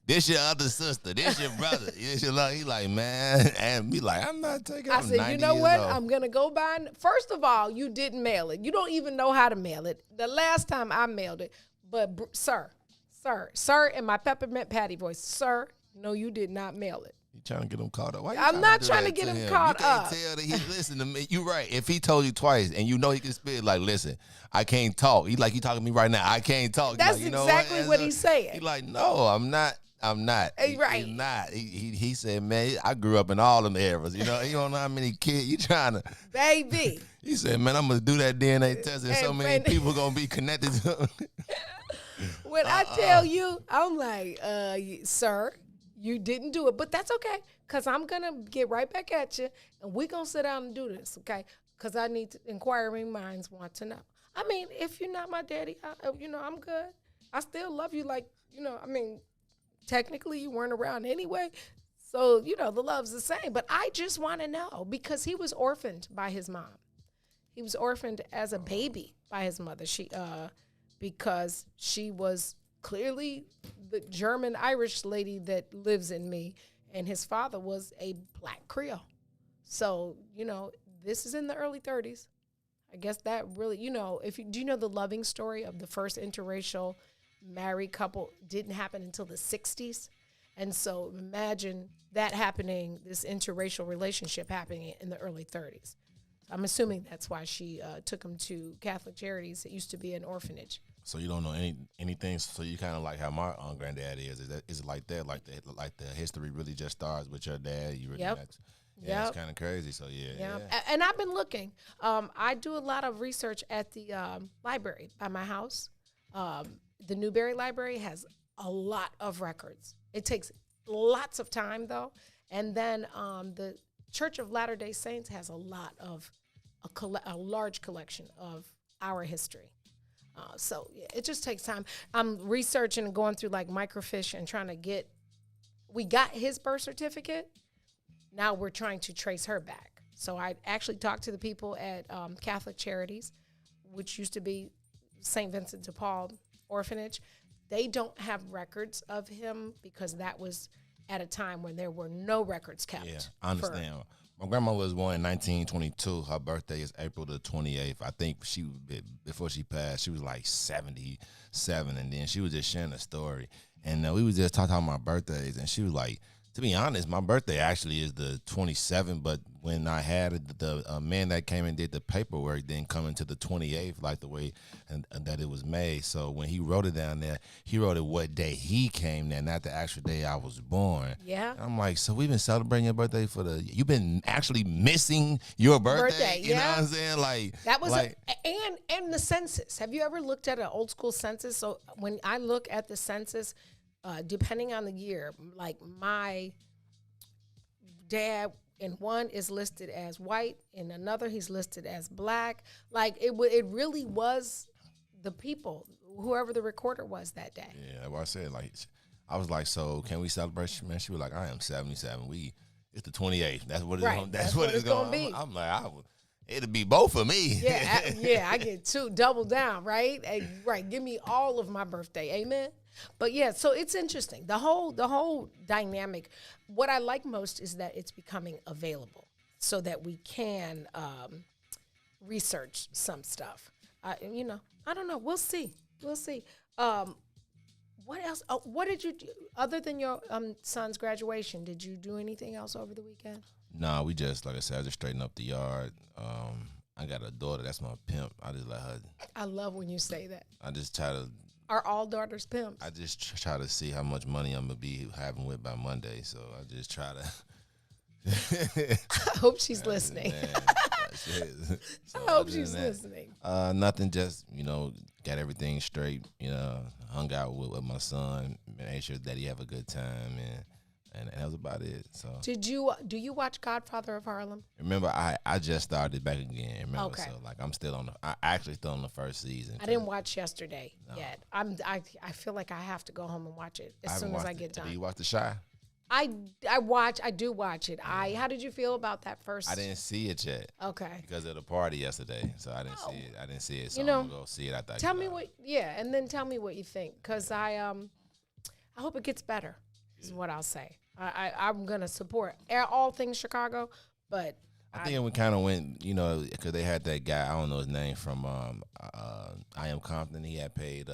this your other sister. This your brother. He like, man. And be like, I'm not taking it. I said, you know what? I'm going to go buy. First of all, you didn't mail it. You don't even know how to mail it. The last time I mailed it. But, sir, in my peppermint patty voice, sir, no, you did not mail it. You trying to get him caught up? I'm not trying to get him caught up. You can't tell that he's listening to me. You're right. If he told you twice and you know he can spit, like, listen, I can't talk. He talking to me right now. I can't talk. That's exactly what he's saying. He's like, no, I'm not. Right. He's not. He said, man, I grew up in all them eras. You know, you don't know how many kids you trying to. Baby. He said, man, I'm going to do that DNA test and so many people going to be connected to him. When I tell you, I'm like, sir, you didn't do it. But that's okay, because I'm going to get right back at you, and we're going to sit down and do this, okay? Because I need to, inquiring minds want to know. I mean, if you're not my daddy, I'm good. I still love you like, technically you weren't around anyway. So, the love's the same. But I just want to know, because he was orphaned by his mom. He was orphaned as a baby by his mother. Because she was clearly the German-Irish lady that lives in me, and his father was a black Creole. So, this is in the early 30s. I guess that really, do you know the loving story of the first interracial married couple didn't happen until the 60s? And so imagine that happening, this interracial relationship happening in the early 30s. I'm assuming that's why she took him to Catholic Charities. It used to be an orphanage. So you don't know anything. So you kind of like how my granddad is. Is it like that? Like the history really just starts with your dad. You really it's kind of crazy. So yeah. And I've been looking. I do a lot of research at the library by my house. The Newberry Library has a lot of records. It takes lots of time though. And then the Church of Latter-day Saints has a large collection of our history. So it just takes time. I'm researching and going through like microfiche and trying to we got his birth certificate. Now we're trying to trace her back. So I actually talked to the people at Catholic Charities, which used to be St. Vincent de Paul Orphanage. They don't have records of him because that was at a time when there were no records kept. Yeah, I understand. My grandma was born in 1922. Her birthday is April the 28th. I think before she passed, she was like 77, and then she was just sharing a story. And we was just talking about my birthdays, and she was like, to be honest, my birthday actually is the 27th, but when I had the man that came and did the paperwork didn't come into the 28th, like the way that it was made. So when he wrote it down there, he wrote it what day he came there, not the actual day I was born. Yeah. And I'm like, so we've been celebrating your birthday you've been actually missing your birthday. You know what I'm saying? Like that was and the census. Have you ever looked at an old school census? So when I look at the census, depending on the year, like my dad in one is listed as white, in another he's listed as black. Like it really was the people, whoever the recorder was that day. Yeah, that's what I said. Like I was like, so can we celebrate? Man, she was like, I am 77. It's the 28th. That's what it's right. That's what it's gonna be. I'm like, it'll be both for me. Yeah, I get double down, right? Right, give me all of my birthday, amen. But yeah, so it's interesting. The whole dynamic. What I like most is that it's becoming available, so that we can research some stuff. I don't know. We'll see. What else? What did you do other than your son's graduation? Did you do anything else over the weekend? No, we just, like I said, I just straightened up the yard. I got a daughter. That's my pimp. I just let her. I love when you say that. I just try to. Are all daughters pimps? I just try to see how much money I'm going to be having with by Monday. So I just try to. I hope she's listening. So I hope she's listening. Nothing, just, got everything straight, hung out with my son, made sure that he have a good time, and that was about it. So do you watch Godfather of Harlem? Remember, I just started back again. Remember, okay. So like I'm actually still on the first season. I didn't watch yesterday yet. I feel like I have to go home and watch it as soon as I get done. Do you watch The Chi? I do watch it. How did you feel about that first? I didn't see it yet. Okay. Because of the party yesterday, so I didn't see it. So I'm gonna go see it after. Tell me and then tell me what you think, because I hope it gets better. Is what I'll say. I'm gonna support all things Chicago, but I think we kind of went, because they had that guy, I don't know his name, from I Am Compton. He had paid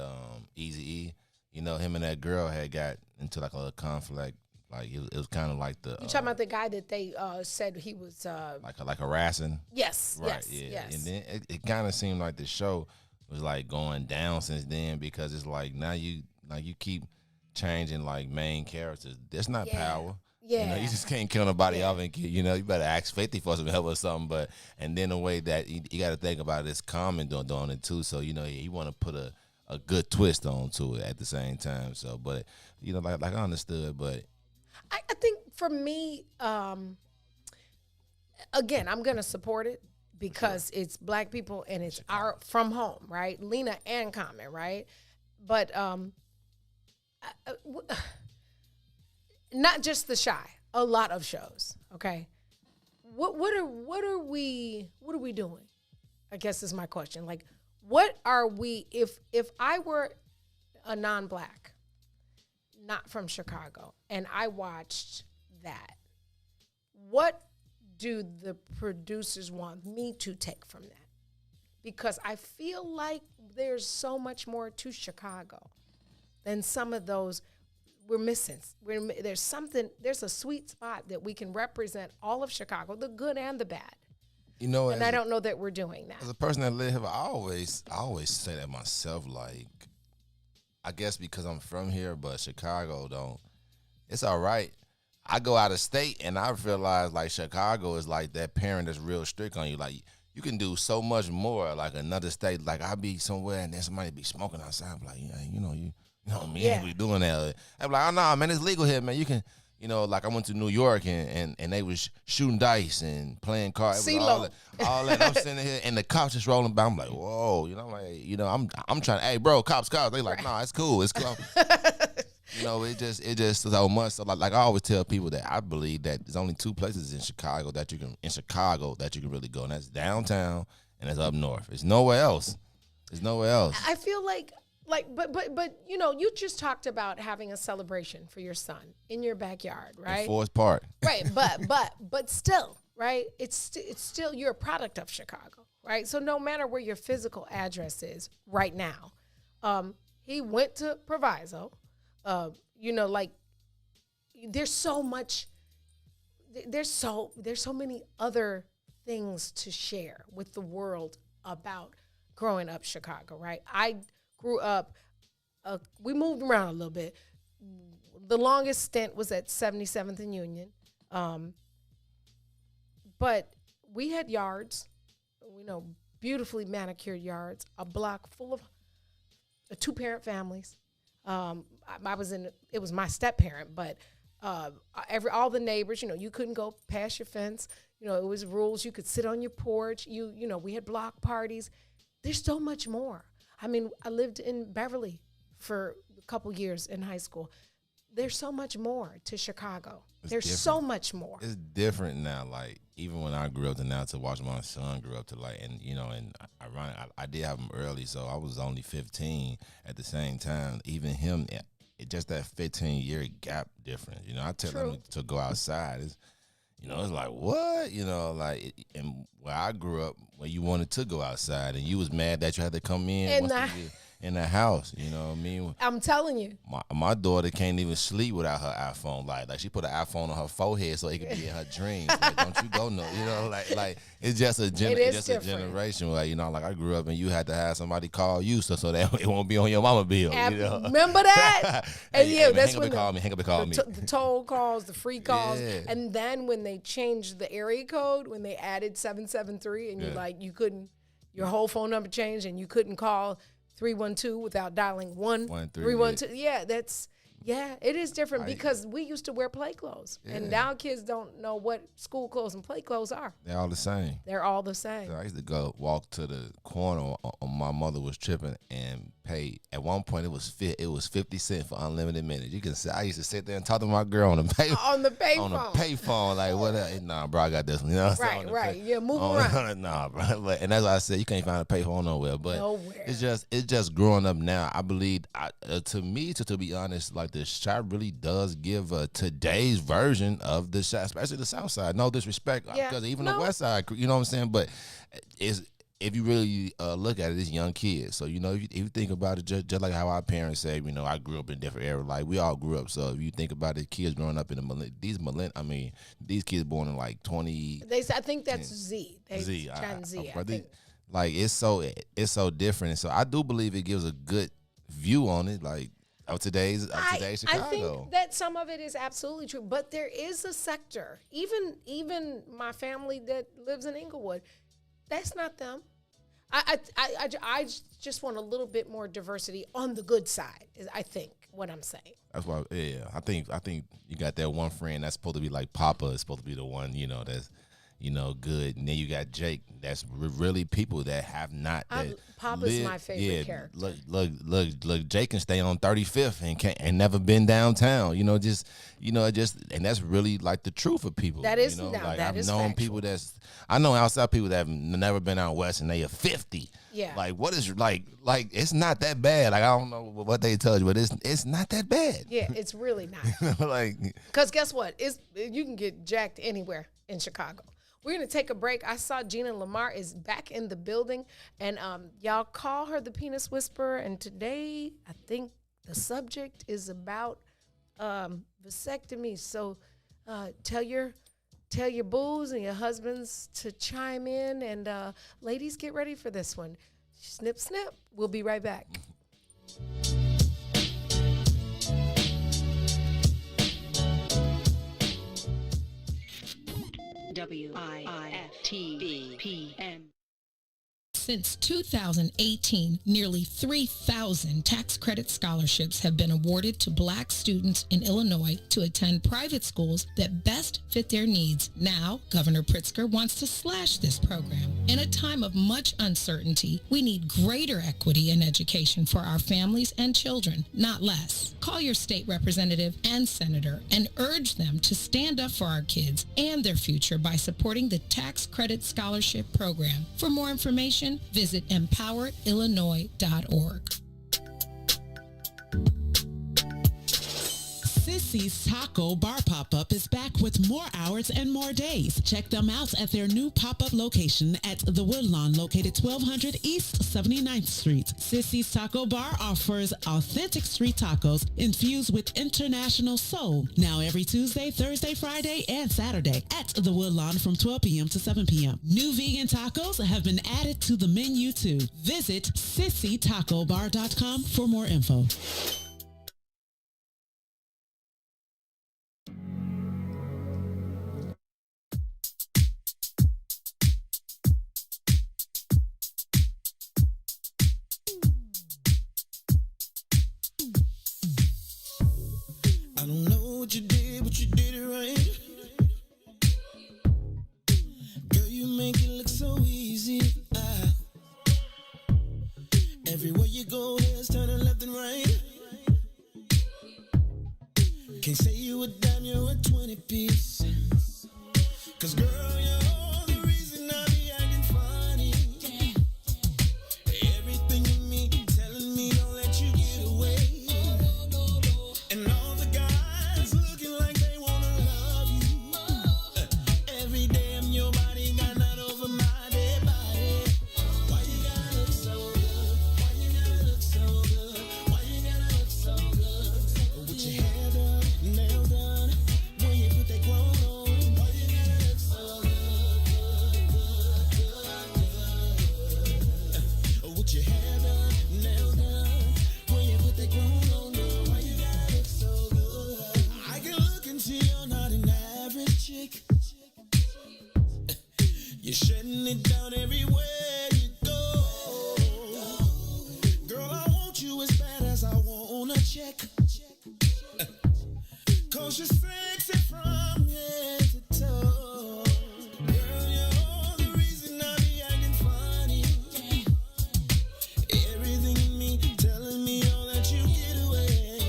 Eazy-E. Him and that girl had got into like a little conflict. Like it was kind of like the. You talking about the guy that they said he was like harassing? Yes. Right. Yes. Yeah. And then it kind of seemed like the show was like going down since then, because it's like now you keep changing like main characters. That's not power. Yeah. You just can't kill nobody off and you better ask 50 for some help or something. But and then the way that you got to think about it, it's Common doing it too. So you want to put a a good twist onto it at the same time. So, but you know, like I understood, but I think for me, again, I'm gonna support it because it's Black people and it's our from home, right? Lena and Common, right? But not just the Shy, a lot of shows. Okay, what are we doing? I guess is my question. Like, what are we? If I were a non-Black, not from Chicago, and I watched that, what do the producers want me to take from that? Because I feel like there's so much more to Chicago than some of those we're missing. There's a sweet spot that we can represent all of Chicago, the good and the bad. you know, And I don't know that we're doing that. as a person that live here, I always say that myself. Like, I guess because I'm from here, but Chicago don't. It's all right. I go out of state and I realize like Chicago is like that parent that's real strict on you. Like, you can do so much more like another state. Like, I'll be somewhere and then somebody be smoking outside. I'm like, yeah, you know me, Yeah. we doing that. I'm like, oh no, man, it's legal here, man. You can, you know, like I went to New York and they was shooting dice and playing cards. It was all that. I'm sitting here and the cops just rolling by. I'm like, whoa, you know, like, you know, I'm trying to, hey, bro, cops. They like, nah, it's cool, it's cool. You know, it just so much. So like I always tell people that I believe that there's only two places in Chicago that you can really go, and that's downtown and that's up north. There's nowhere else. I feel like but you know, you just talked about having a celebration for your son in your backyard, right? In Forest Park. Right, but still, right? It's still you're a product of Chicago, right? So no matter where your physical address is right now, he went to Proviso. You know, like there's so much. There's so many other things to share with the world about growing up Chicago, right? I grew up. We moved around a little bit. The longest stint was at 77th and Union, but we had yards. You know, beautifully manicured yards. A block full of 2-parent families. It was my step parent, but all the neighbors, you know, you couldn't go past your fence. You know, it was rules. You could sit on your porch. You know, we had block parties. There's so much more. I mean, I lived in Beverly for a couple years in high school. There's so much more to Chicago. There's so much more. It's different now. Like, even when I grew up to now to watch my son grow up to like, and you know, and I did have him early, so I was only 15 at the same time. Even him, it just that 15-year gap difference. You know, I tell him to go outside. You know, it's like, what? You know, like, and where I grew up, where you wanted to go outside and you was mad that you had to come in in the house, you know what I mean? I'm telling you. My daughter can't even sleep without her iPhone. Like she put an iPhone on her forehead so it could be in her dreams. Like, don't you go no, you know, like it's just a generation. Like, you know, like I grew up and you had to have somebody call you so that it won't be on your mama bill. You know? Remember that? And hey, that's hang when hang up and call me. The toll calls, the free calls, Yeah. and then when they changed the area code, when they added 773, and you couldn't, your whole phone number changed, and you couldn't call 312 without dialing 312. Yeah, it is different because we used to wear play clothes, and now kids don't know what school clothes and play clothes are. They're all the same. So I used to go walk to the corner. My mother was tripping and paid. At one point, it was 50 cents for unlimited minutes. You can say I used to sit there and talk to my girl on the payphone. Like, what? Nah, bro, I got this one. You know, right. Yeah, move around. Nah, bro. And that's why I said you can't find a payphone nowhere. But it's just growing up now. I believe, to me, to be honest, like the shot really does give today's version of the shot, especially the South Side. No disrespect, because even the West Side, you know what I'm saying. But if you really look at it, it's young kids. So, you know, if you think about it, just like how our parents say, you know, I grew up in different era. Like, we all grew up. So if you think about it, kids growing up in these kids born in like 20. I think that's Z. Gen Z. I think. Like, it's so different. And so I do believe it gives a good view on it. Like, of today's Chicago. I think that some of it is absolutely true, but there is a sector, even my family that lives in Inglewood, that's not them. I just want a little bit more diversity on the good side, is I think what I'm saying. That's why, yeah. I think you got that one friend that's supposed to be like Papa is supposed to be the one, that's, good. And then you got Jake. That's really people that have not. Papa's my favorite character. Look. Jake can stay on 35th and never been downtown. Just and that's really like the truth of people. That is like that I've is known factual. people I know outside people that have never been out west and they are 50. Yeah. Like what is like it's not that bad. Like I don't know what they tell you, but it's not that bad. Yeah, it's really not. Like Because guess what? You can get jacked anywhere in Chicago. We're going to take a break. I saw Gina Lamar is back in the building. And y'all call her the Penis Whisperer. And today, I think the subject is about vasectomy. So tell your boos and your husbands to chime in. And ladies, get ready for this one. Snip, snip. We'll be right back. WIIFTBP. Since 2018, nearly 3,000 tax credit scholarships have been awarded to Black students in Illinois to attend private schools that best fit their needs. Now, Governor Pritzker wants to slash this program. In a time of much uncertainty, we need greater equity in education for our families and children, not less. Call your state representative and senator and urge them to stand up for our kids and their future by supporting the Tax Credit Scholarship Program. For more information, visit empoweredillinois.org. Sissy's Taco Bar Pop-Up is back with more hours and more days. Check them out at their new pop-up location at the Woodlawn, located 1200 East 79th Street. Sissy's Taco Bar offers authentic street tacos infused with international soul. Now every Tuesday, Thursday, Friday, and Saturday at the Woodlawn from 12 p.m. to 7 p.m. New vegan tacos have been added to the menu too. Visit sissytacobar.com for more info. I don't know what you did, but you did it right. Girl, you make it look so easy. Everywhere you go, heads turning left and right. Can't say you a dime, you're a 20 piece. Cause girl, you're the reason I be acting funny. Everything in me telling me don't let you get away. And all the guys looking like they wanna love you. Every day I'm your body, got not over my dead body. Why you gotta look so good? Why you gotta look so good? Why you gotta look so good? With your hair done, nail done, when you put that grown on. Why you gotta look so good, with your hair done, nail done, when you put that grown on. Why you gotta look so good? I can look and see you're not an average chick. You're shutting it down everywhere you go. Girl, I want you as bad as I wanna check. Cause you're sexy from head to toe. Girl, you're the reason I be acting funny. Everything in me telling me all that you get away.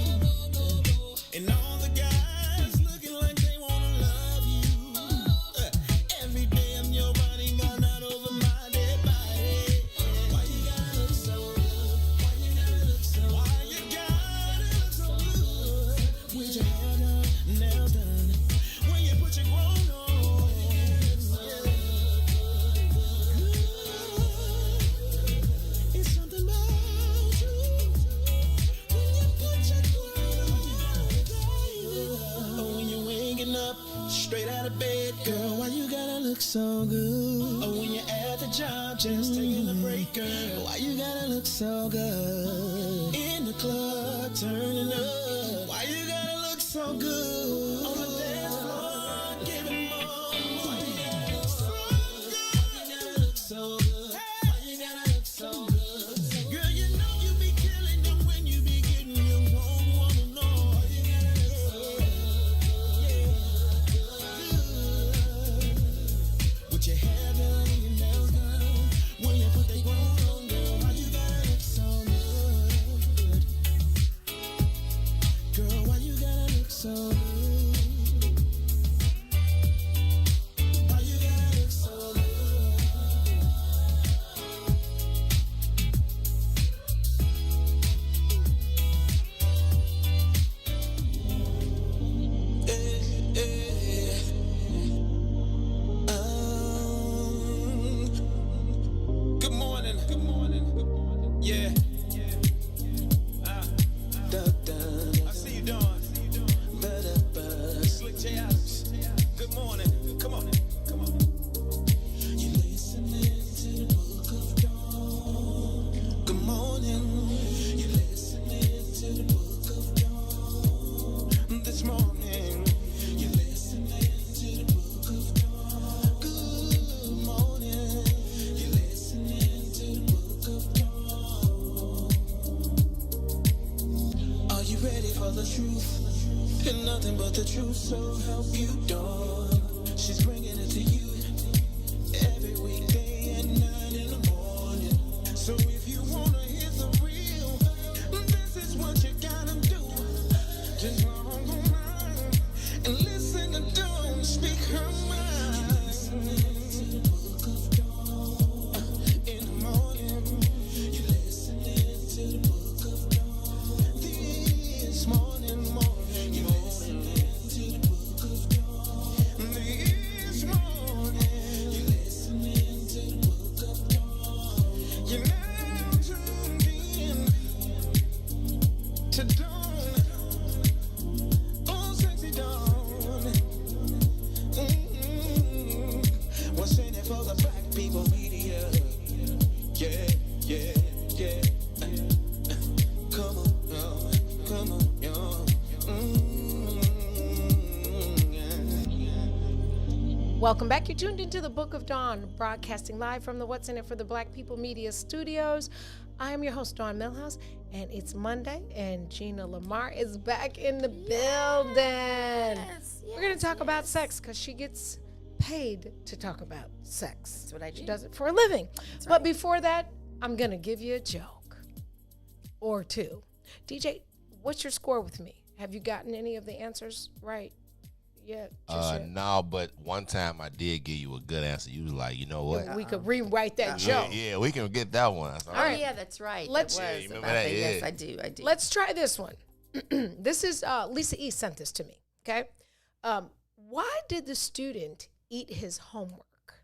And all the guys looking like they wanna love you. Every day I'm your body, got not over my dead body. Why you gotta look so good? Why you gotta look so good? Why you gotta look so good? With your hair done, nail done, when you put your grown on. It's something about you when you put your grown on. Oh, when you're waking up straight out of bed, girl, why you gotta look so good? Oh, when you're at the job just taking a break, girl, why you gotta look so good? In the club turning up, why you gotta look so good? On the dance floor giving more, why you gotta look so good? Why you gotta look so good? Why you gotta look the truth and nothing but the truth. So help you, Dawn. She's bringing it to you every weekday at 9 in the morning. So if you wanna hear the real, this is what you gotta do. Just log online and listen to Dawn speak her mind. In the morning, you're listening to the book of Dawn. This morning, you're listening to the book of Dawn. This morning, you're listening to the book of Dawn. You're now tuned in to Dawn. Oh, sexy Dawn. What's in it for the black people media? Yeah, yeah, yeah. Come on, y'all. Welcome back. You're tuned into the Book of Dawn, broadcasting live from the What's in It for the Black People Media Studios. I am your host, Dawn Milhouse, and it's Monday, and Gina Lamar is back in the building. We're going to talk about sex because she gets paid to talk about sex. That's what I do. She does it for a living. But before that, I'm going to give you a joke or two. DJ, what's your score with me? Have you gotten any of the answers right yet? No, but one time I did give you a good answer. You was like, you know what? We could rewrite that joke. Yeah, we can get that one. Oh, yeah, that's right. Let's- That Yeah, was you remember about that? the- Yeah. Yes, I do. Let's try this one. This is Lisa E. sent this to me. Okay, why did the student eat his homework?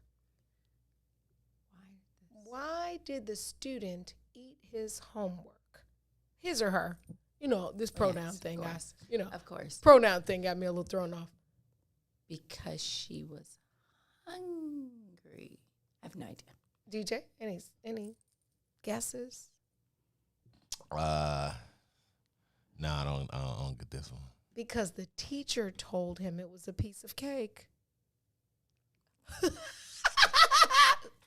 Why did the student eat his homework? His or her? You know, this pronoun Yes, of thing, course. guys. You know, Of course. pronoun thing got me a little thrown off. Because she was hungry. I have no idea. DJ, any guesses? No, I don't get this one. Because the teacher told him it was a piece of cake.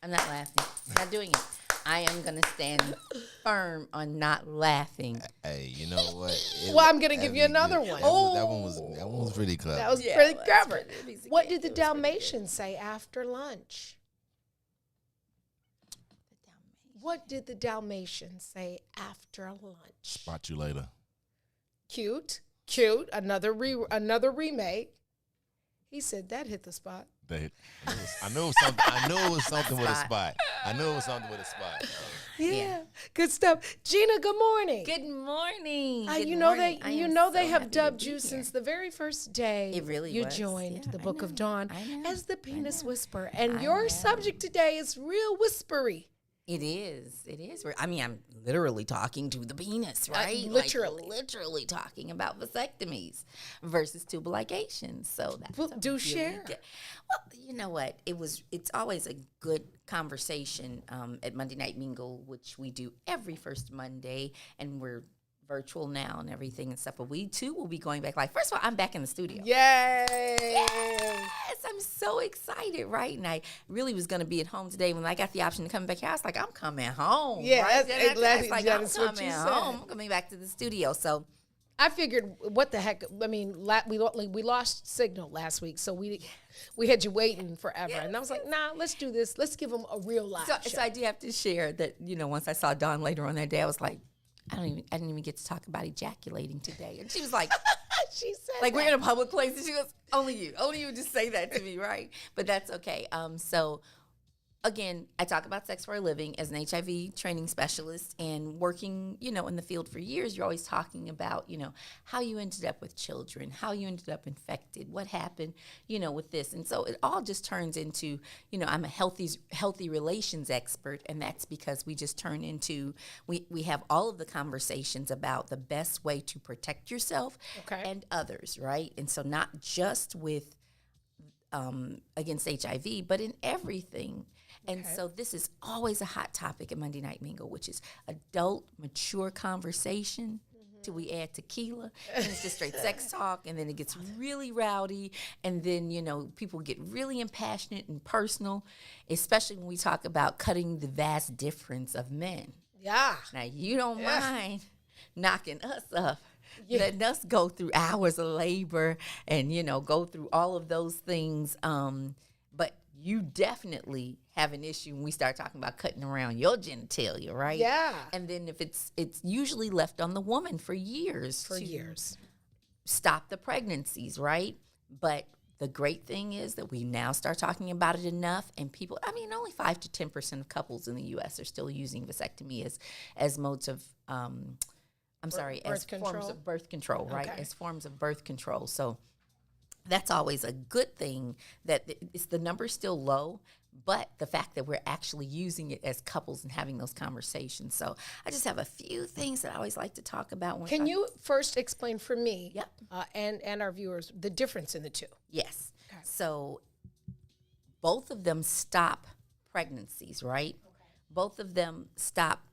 I'm not laughing. I'm not doing it. I am going to stand firm on not laughing. Hey, you know what? Well, I'm gonna give you another one. That one was pretty clever. That was Yeah, pretty well, clever. that's pretty easy. What did the It was pretty Dalmatians say after lunch? What did the Dalmatians say after lunch? Spot you later. Cute. Another remake. He said that hit the spot. I knew it was something. I knew it was something with a spot. I knew it was something with a spot. Yeah. Good stuff. Gina, good morning. Good morning. Good you know morning. I they am they so have happy to dubbed be you here. since the very first day It really you was. joined Yeah, the I Book of know. Dawn I know. as the I penis know. whisperer. And I your know. subject today is real whispery. It is. I mean, I'm literally talking to the penis, right? literally. Like, literally talking about vasectomies versus tubal ligations. So that's Well, a do really share. good- Well, you know what? It's always a good conversation at Monday Night Mingle, which we do every first Monday, and we're virtual now and everything and stuff. But we too will be going back live. First of all, I'm back in the studio. Yay! Yes, I'm so excited, right? And I really was going to be at home today. When I got the option to come back here, I was like, I'm coming home. Yeah, right? that's like, that I'm is what coming you home. said. I'm coming back to the studio. So I figured, what the heck? I mean, we lost signal last week, so we had you waiting forever, and I was like, nah, let's do this. Let's give them a real live show. so I do have to share that, once I saw Dawn later on that day, I was like, I didn't even get to talk about ejaculating today. And she was like, She said, like, we're in a public place. And she goes, only you just say that to me, right? But that's okay. So again, I talk about sex for a living as an HIV training specialist and working, in the field for years. You're always talking about, how you ended up with children, how you ended up infected, what happened, with this. And so it all just turns into, I'm a healthy relations expert. And that's because we just turn into, we have all of the conversations about the best way to protect yourself and others, right? And so not just with against HIV, but in everything. And so this is always a hot topic at Monday Night Mingle, which is adult, mature conversation. Till we add tequila, and it's just straight sex talk, and then it gets really rowdy, and then, people get really impassionate and personal, especially when we talk about cutting the vast difference of men. yeah. Now, you don't mind knocking us up letting us go through hours of labor and, go through all of those things. But you definitely have an issue when we start talking about cutting around your genitalia, right? Yeah. And then if it's usually left on the woman for years. For years. Stop the pregnancies, right? But the great thing is that we now start talking about it enough, and people, only 5 to 10% of couples in the U.S. are still using vasectomy as modes of, forms of birth control, right? Okay. As forms of birth control. So that's always a good thing that the number's still low, but the fact that we're actually using it as couples and having those conversations. So I just have a few things that I always like to talk about. Can you first explain for me Yep. and our viewers the difference in the two? Yes. Okay. So both of them stop pregnancies, right? Okay. Both of them stop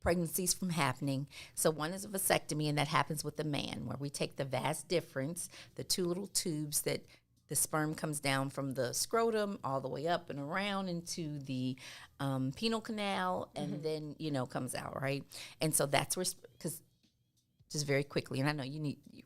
pregnancies from happening. So one is a vasectomy, and that happens with the man, where we take the vas deferens, the two little tubes that the sperm comes down from the scrotum all the way up and around into the penile canal, and then, comes out, right? And so that's where, because just very quickly, and I know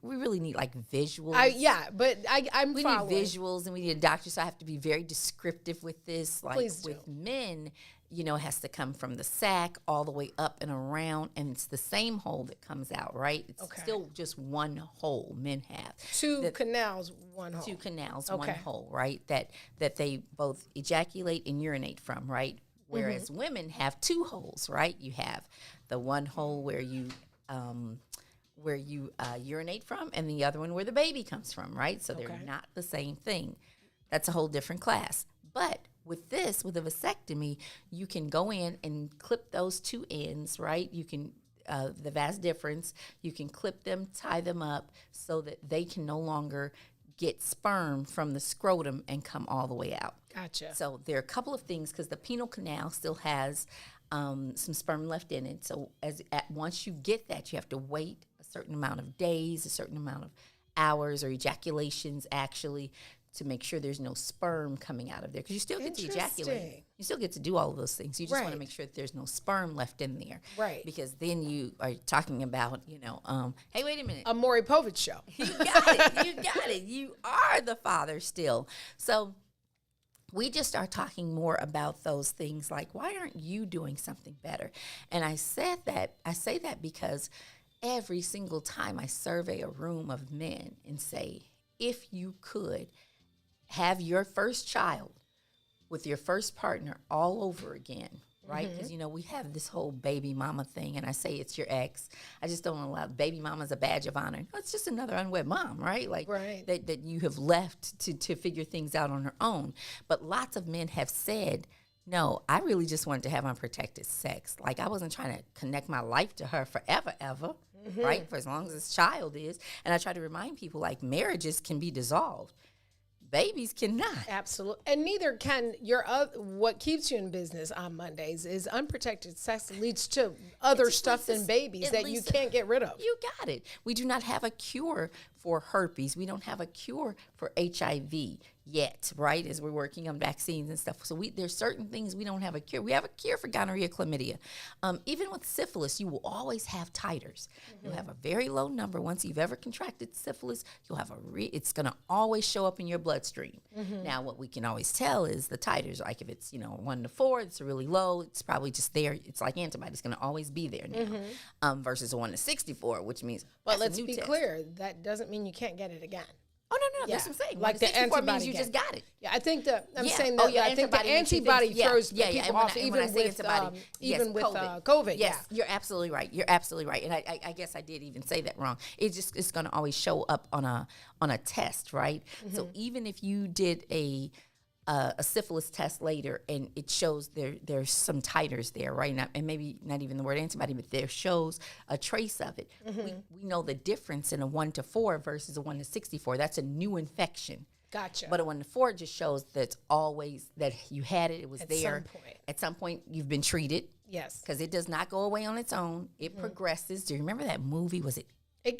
we really need like visuals. We following. Need visuals, and we need a doctor, so I have to be very descriptive with this. Like Please do. with men, it has to come from the sac all the way up and around, and it's the same hole that comes out, right? It's still just one hole men have. Two canals, one hole. Two canals, Okay. one hole, right? That they both ejaculate and urinate from, right? Whereas women have two holes, right? You have the one hole where you urinate from, and the other one where the baby comes from, right? So they're not the same thing. That's a whole different class. But with a vasectomy, you can go in and clip those two ends, right? You can, the vas deferens, you can clip them, tie them up so that they can no longer get sperm from the scrotum and come all the way out. Gotcha. So there are a couple of things, because the penile canal still has some sperm left in it. So once you get that, you have to wait a certain amount of days, a certain amount of hours or ejaculations actually, to make sure there's no sperm coming out of there, because you still get to ejaculate. You still get to do all of those things. You just want to make sure that there's no sperm left in there. Right. Because then you are talking about, hey, wait a minute. A Maury Povich show. You got it. You got it. You are the father still. So we just start talking more about those things like, why aren't you doing something better? And I say that because every single time I survey a room of men and say, if you could have your first child with your first partner all over again, right? Because, we have this whole baby mama thing, and I say it's your ex. I just don't allow baby mama as a badge of honor. No, it's just another unwed mom, right? Like that you have left to figure things out on her own. But lots of men have said, no, I really just wanted to have unprotected sex. Like, I wasn't trying to connect my life to her forever, ever, right? For as long as this child is. And I try to remind people, like, marriages can be dissolved. Babies cannot. Absolutely. And neither can what keeps you in business on Mondays is unprotected sex leads to other stuff than babies that you can't get rid of. You got it. We do not have a cure for herpes. We don't have a cure for HIV yet, right, as we're working on vaccines and stuff. So there's certain things we don't have a cure. We have a cure for gonorrhea, chlamydia. Even with syphilis, you will always have titers. You'll have a very low number. Once you've ever contracted syphilis, you'll have it's going to always show up in your bloodstream. Now, what we can always tell is the titers. Like if it's 1 to 4, it's really low. It's probably just there. It's like antibody. It's going to always be there now. Versus a 1 to 64, which means. But let's be clear, that doesn't mean you can't get it again. Oh, no, that's what I'm saying. Like the antibody means you just got it. Yeah, I think I'm saying that I think the antibody throws people off even with COVID. Yes, you're absolutely right. You're absolutely right. And I guess I did even say that wrong. It's going to always show up on a test, right? So even if you did a syphilis test later and it shows there's some titers there, right? And maybe not even the word antibody, but there shows a trace of it. We know the difference in a 1 to 4 versus a 1 to 64. That's a new infection. Gotcha. But a 1 to 4 just shows that's always that you had it. It was there. Some point. At some point, you've been treated. Yes. Because it does not go away on its own. It progresses. Do you remember that movie? Was it? You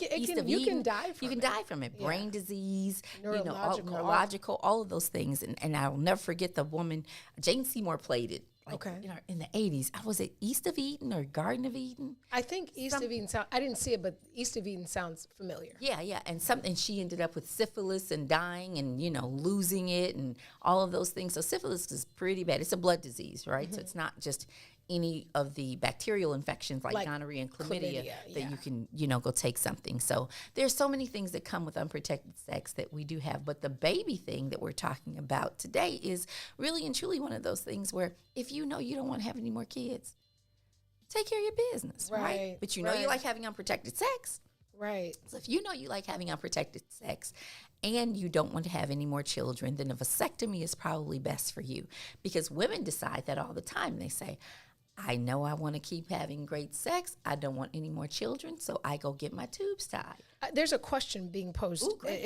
can die from it. You can die from it. Yeah. Brain disease, neurological, neurological, all of those things. And I will never forget the woman, Jane Seymour played it. Like Okay. in the 80s. I was at East of Eden or Garden of Eden. I think East of Eden I didn't see it, but East of Eden sounds familiar. Yeah, yeah. And she ended up with syphilis and dying and, losing it and all of those things. So syphilis is pretty bad. It's a blood disease, right? So it's not just any of the bacterial infections like gonorrhea and chlamydia that you can, go take something. So there's so many things that come with unprotected sex that we do have. But the baby thing that we're talking about today is really and truly one of those things where if you know you don't want to have any more kids, take care of your business, right? But you know you like having unprotected sex. Right. So if you know you like having unprotected sex and you don't want to have any more children, then a vasectomy is probably best for you. Because women decide that all the time. They say, I know I want to keep having great sex. I don't want any more children, so I go get my tubes tied. There's a question being posed. Ooh, great.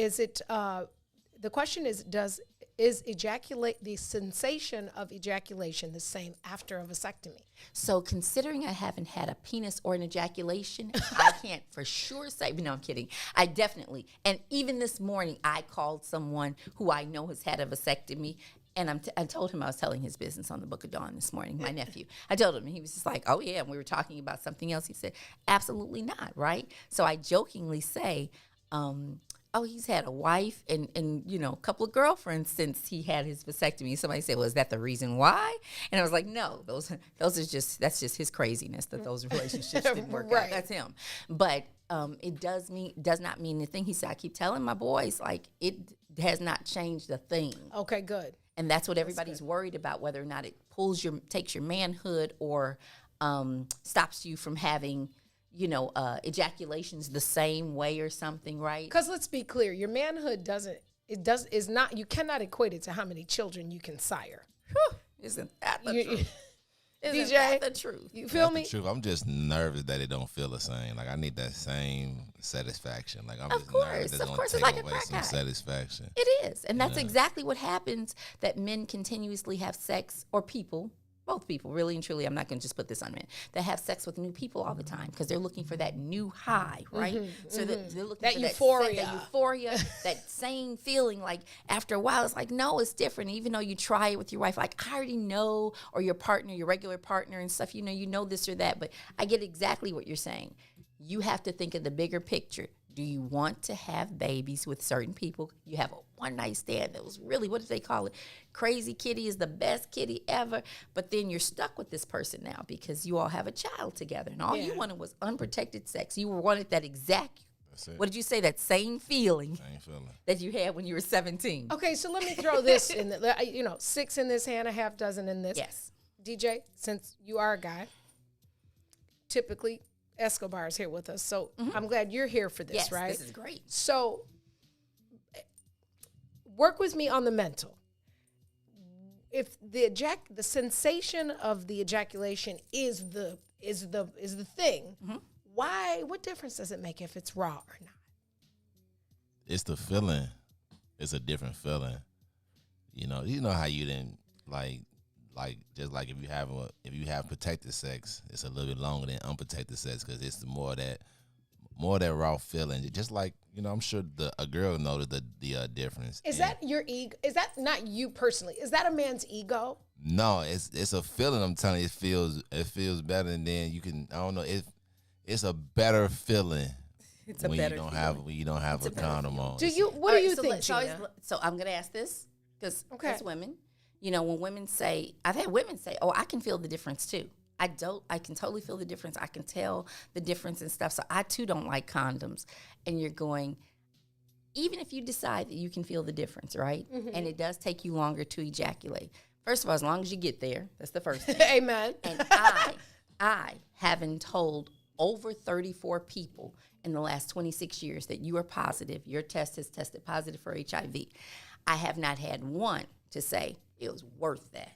The question is the sensation of ejaculation the same after a vasectomy? So considering I haven't had a penis or an ejaculation, I can't for sure say, no, I'm kidding. I definitely, and even this morning, I called someone who I know has had a vasectomy. And I told him I was telling his business on the Book of Dawn this morning, my nephew. I told him, and he was just like, oh, yeah, and we were talking about something else. He said, absolutely not, right? So I jokingly say, oh, he's had a wife and a couple of girlfriends since he had his vasectomy. Somebody said, well, is that the reason why? And I was like, no, that's just his craziness that those relationships didn't work out. That's him. But it does not mean anything. He said, I keep telling my boys, like, it has not changed a thing. Okay, good. And that's what everybody's worried about, whether or not it takes your manhood or stops you from having, ejaculations the same way or something, right? Because let's be clear, your manhood you cannot equate it to how many children you can sire. Whew, isn't that the truth? Isn't DJ, that the truth? You feel me? True. I'm just nervous that it don't feel the same. Like I need that same satisfaction. Like I'm Of just course, nervous that of it's course, gonna it's take like a away crack some high. satisfaction. It is. And that's exactly what happens, that men continuously have sex, or both people, really and truly, I'm not going to just put this on men, that have sex with new people all the time because they're looking for that new high, right? So they're looking That for euphoria. that euphoria, that same feeling. Like after a while, it's like, no, it's different. Even though you try it with your wife, like I already know, or your partner, your regular partner and stuff, you know this or that. But I get exactly what you're saying. You have to think of the bigger picture. Do you want to have babies with certain people? You have a one-night stand that was really, what do they call it? Crazy kitty is the best kitty ever. But then you're stuck with this person now because you all have a child together. And all you wanted was unprotected sex. You wanted that exact, what did you say, that same feeling that you had when you were 17. Okay, so let me throw this in. 6 in this hand, a half dozen in this. Yes. DJ, since you are a guy, typically Escobar is here with us, so I'm glad you're here for this, Yes, right? this is great. So, work with me on the mental. If the sensation of the ejaculation is the thing, why? What difference does it make if it's raw or not? It's the feeling. It's a different feeling. You know how you didn't like just like if you have protected sex, it's a little bit longer than unprotected sex because it's more of that raw feeling. Just like I'm sure a girl knows the difference. Is that your ego? Is that not you personally? Is that a man's ego? No, it's a feeling. I'm telling you, it feels better, and then you can. I don't know. It's a better feeling. It's a when better you don't feeling. have you don't have a condom on. What do you think, so, Gina? so I'm going to ask this because Okay. as women, when women say, I've had women say, oh, I can feel the difference too. I can totally feel the difference. I can tell the difference and stuff. So I too don't like condoms. And you're going, even if you decide that you can feel the difference, right? And it does take you longer to ejaculate. First of all, as long as you get there, that's the first thing. Amen. And I haven't told over 34 people in the last 26 years that you are positive, your test has tested positive for HIV. I have not had one to say it was worth that.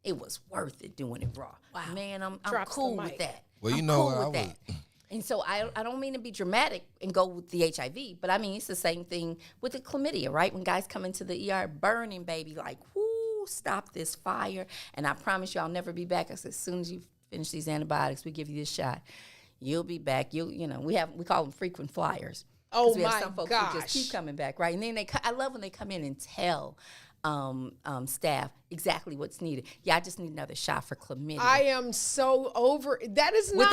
It was worth it doing it raw. Wow. Man, I'm cool with that. Well, I'm cool with that. And so I don't mean to be dramatic and go with the HIV, but I mean, it's the same thing with the chlamydia, right? When guys come into the ER burning, baby, like, whoo, stop this fire. And I promise you I'll never be back. I said, as soon as you finish these antibiotics, we give you this shot. You'll be back. We call them frequent flyers. Oh, we have my some folks gosh. who just keep coming back, right? And then I love when they come in and tell staff exactly what's needed. Yeah, I just need another shot for chlamydia. I am so over. That is not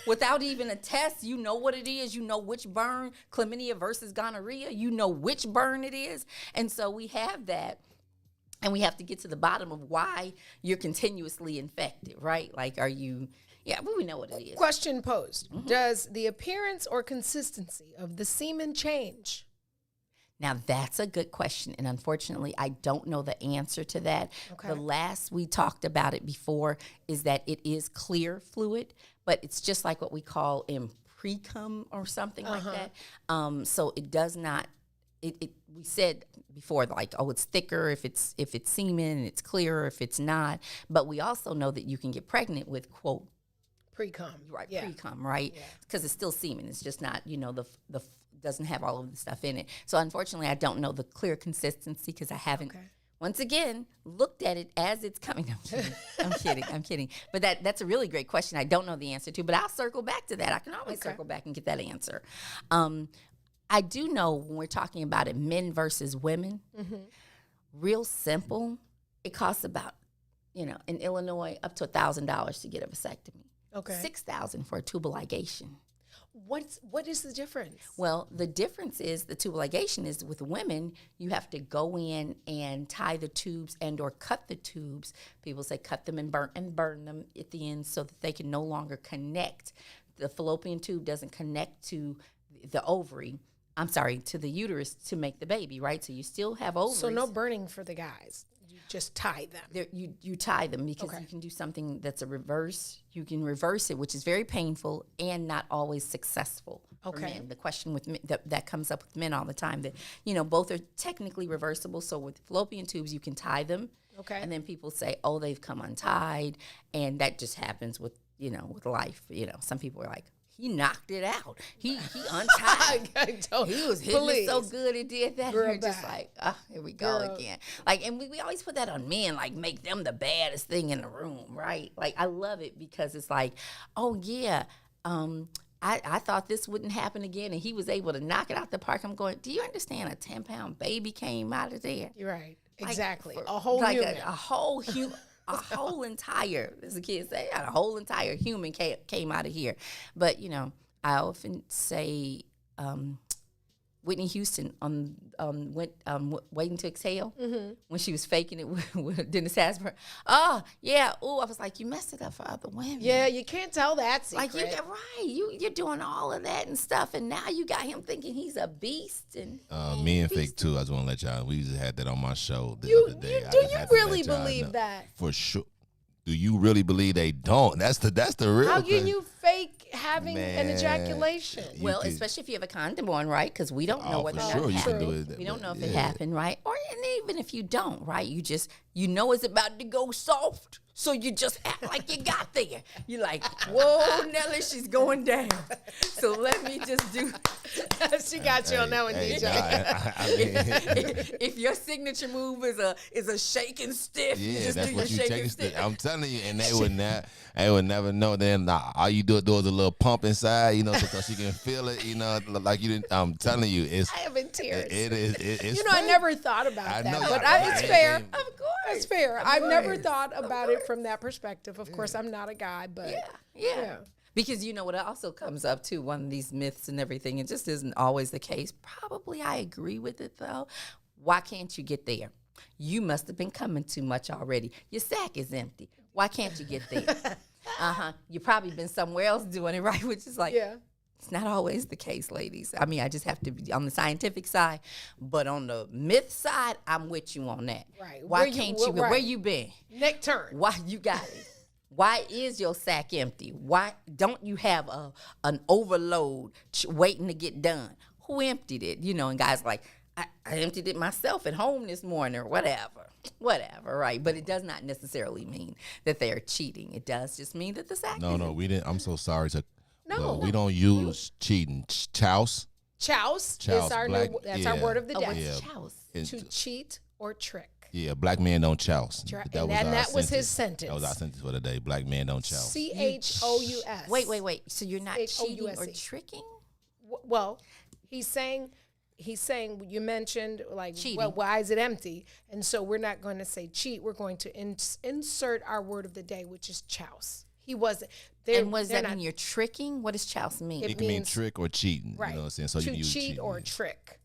without even a test. You know what it is. You know which burn, chlamydia versus gonorrhea. You know which burn it is, and so we have that. And we have to get to the bottom of why you're continuously infected, right? Like, are you, yeah, but we know what it is. Question posed. Does the appearance or consistency of the semen change? Now, that's a good question. And unfortunately, I don't know the answer to that. Okay. The last we talked about it before is that it is clear fluid, but it's just like what we call in pre-cum or something like that. So it does not, we said before, like, oh, it's thicker if it's semen, and it's clearer if it's not. But we also know that you can get pregnant with, quote, Pre-cum. right, Yeah. pre-cum, right? Because it's still semen. It's just not, the doesn't have all of the stuff in it. So unfortunately, I don't know the clear consistency because I haven't, once again, looked at it as it's coming. I'm kidding. But that's a really great question. I don't know the answer to, but I'll circle back to that. I can always circle back and get that answer. I do know when we're talking about it, men versus women, real simple, it costs about, in Illinois, up to $1,000 to get a vasectomy. Okay. $6,000 for a tubal ligation. What is the difference? Well, the difference is the tubal ligation is with women, you have to go in and tie the tubes and or cut the tubes. People say cut them and burn them at the end so that they can no longer connect. The fallopian tube doesn't connect to the ovary. I'm sorry, to the uterus to make the baby, right? So you still have ovaries. So no burning for the guys. You just tie them. You tie them because you can do something that's a reverse. You can reverse it, which is very painful and not always successful for men. The question with men, that comes up with men all the time, that, both are technically reversible. So with fallopian tubes, you can tie them. Okay. And then people say, oh, they've come untied. And that just happens with, with life. Some people are like, he knocked it out. He untied. He was hitting it so good it did that. You're just like, here we go again. Like, and we always put that on men, like make them the baddest thing in the room, right? Like, I love it because it's like, oh yeah, I thought this wouldn't happen again, and he was able to knock it out the park. I'm going, do you understand? A 10-pound baby came out of there. You're right. Like, Exactly. A whole human. A whole human. A whole entire, as the kids say, a whole entire human came out of here. But, I often say Whitney Houston on Waiting to Exhale, when she was faking it with Dennis Haysbert. Oh, yeah. Oh, I was like, you messed it up for other women. Yeah, you can't tell that secret. Like, you're doing all of that and stuff, and now you got him thinking he's a beast. And me and Fake too. I just want to let y'all. We just had that on my show the other day. Do you really believe that? For sure. Do you really believe they don't? That's the real. How thing. can you fake having an ejaculation? Well, especially if you have a condom on, right? Because we don't know whether for sure you can do it. We don't know if it happened, right? Or and even if you don't, right? You just it's about to go soft. So you just act like you got there. You're like, whoa, Nelly, she's going down. So let me just do. She got you on that one, DJ. If your signature move is a shake and stiff, you just that's do what your you shake and stiff. I'm telling you, and they would never know. Then all you do is a little pump inside, so she can feel it, like you didn't. I'm telling you, I am in tears. It is. It's I never thought about that, but it's fair. Of course, it's fair. I've never thought about it from that perspective. Of course, I'm not a guy, but yeah. Because what also comes up too, one of these myths and everything, it just isn't always the case. Probably I agree with it though. Why can't you get there? You must have been coming too much already. Your sack is empty. Why can't you get there? You probably been somewhere else doing it, right? Which is like, it's not always the case, ladies. I mean, I just have to be on the scientific side, but on the myth side, I'm with you on that. Right. Why can't you? Where you been? Neck turn. Why you got it? Why is your sack empty? Why don't you have an overload waiting to get done? Who emptied it? And guys like, I emptied it myself at home this morning or whatever, right? But it does not necessarily mean that they are cheating. It does just mean that the sack No, we didn't. I'm so sorry. No. We don't use cheating. Chouse. Chouse is our black, that's our word of the day. What's chouse? To cheat or trick. Yeah, black men don't chouse. That was his sentence. That was our sentence for the day. Black men don't chouse. CHOUS. Wait. So you're not cheating or tricking? Well, he's saying he's saying, you mentioned, like, Cheating. well, why is it empty? And so we're not going to say cheat. We're going to insert our word of the day, which is chouse. He wasn't. And what does that mean? You're tricking? What does chouse mean? It can mean trick or cheating. Right. You know what I'm saying? So to you use cheat cheating, or yeah. trick.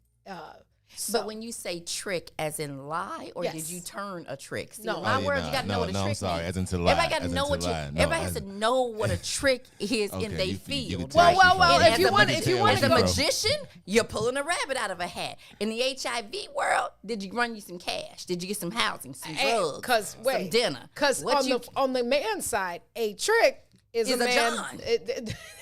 But when you say trick, as in lie, or Yes. did you turn a trick? See, No. in my Oh, yeah, world, you got to know what a trick I'm sorry. means. As in to lie. Everybody got to As in know to what you. lie. No, Everybody has as- to know what a trick is Okay, in their you field. can right? tell Well, And if you as a want- magi- if you want as to a go- magician, you're pulling a rabbit out of a hat. In the HIV world, did you run you some cash? Did you get some housing, some drugs, some dinner? Because on the man's side, a trick is a Is a man John.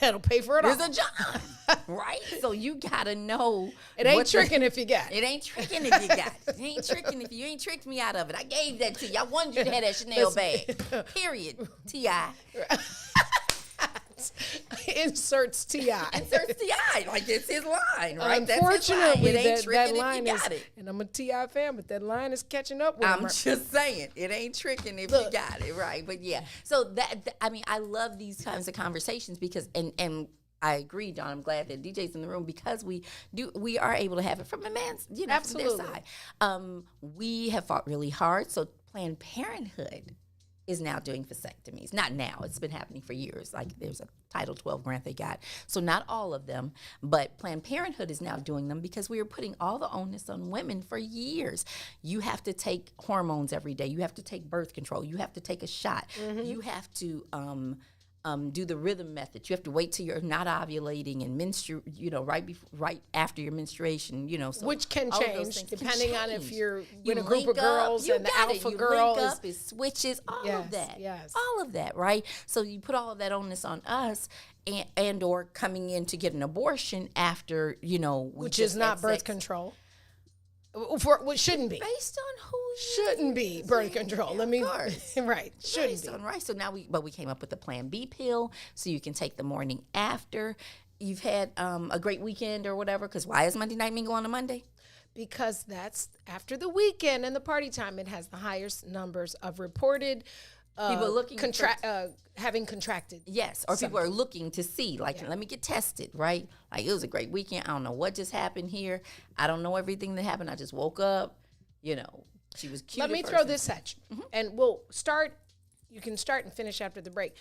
that'll pay for it all. There's a John, right? So you gotta know. It ain't what the- tricking if you got it. It ain't tricking if you got it. It ain't tricking if you ain't tricked me out of it. I gave that to you. I wanted you to have that Chanel bag. Period. T.I. Inserts T.I. Inserts T.I. Like it's his line, right? Unfortunately, That's his line. It ain't that tricking line if you is, got it. and I'm a T.I. fan, but that line is catching up with I'm him. just saying, it ain't tricking if you got it, right? But yeah, so I mean, I love these kinds of conversations because, and I agree, John. I'm glad that DJ's in the room because we are able to have it from a man's, from their Absolutely. side. We have fought really hard, so Planned Parenthood is now doing vasectomies. Not now, it's been happening for years. Like there's a Title 12 grant they got. So not all of them, but Planned Parenthood is now doing them because we were putting all the onus on women for years. You have to take hormones every day. You have to take birth control. You have to take a shot. You have to do the rhythm method. You have to wait till you're not ovulating and right after your menstruation, so Which can all of those change things can depending on if change. you're You with a group of link up, girls you and the got it. alpha You girl link is up, it switches, all Yes, of that. yes. All of that, right? So you put all of that onus on us and or coming in to get an abortion after, which is not birth control. What shouldn't be. Based on who Shouldn't be birth control. Let me Of course. right. Shouldn't Based be. on, right. So now we came up with the Plan B pill, so you can take the morning after. You've had a great weekend or whatever. Because why is Monday Night Mingle on a Monday? Because that's after the weekend and the party time. It has the highest numbers of reported People looking having contracted. Yes, or people are looking to see, let me get tested, right? Like, it was a great weekend. I don't know what just happened here. I don't know everything that happened. I just woke up, she was cute. Let me throw this at you, and we'll start. You can start and finish after the break.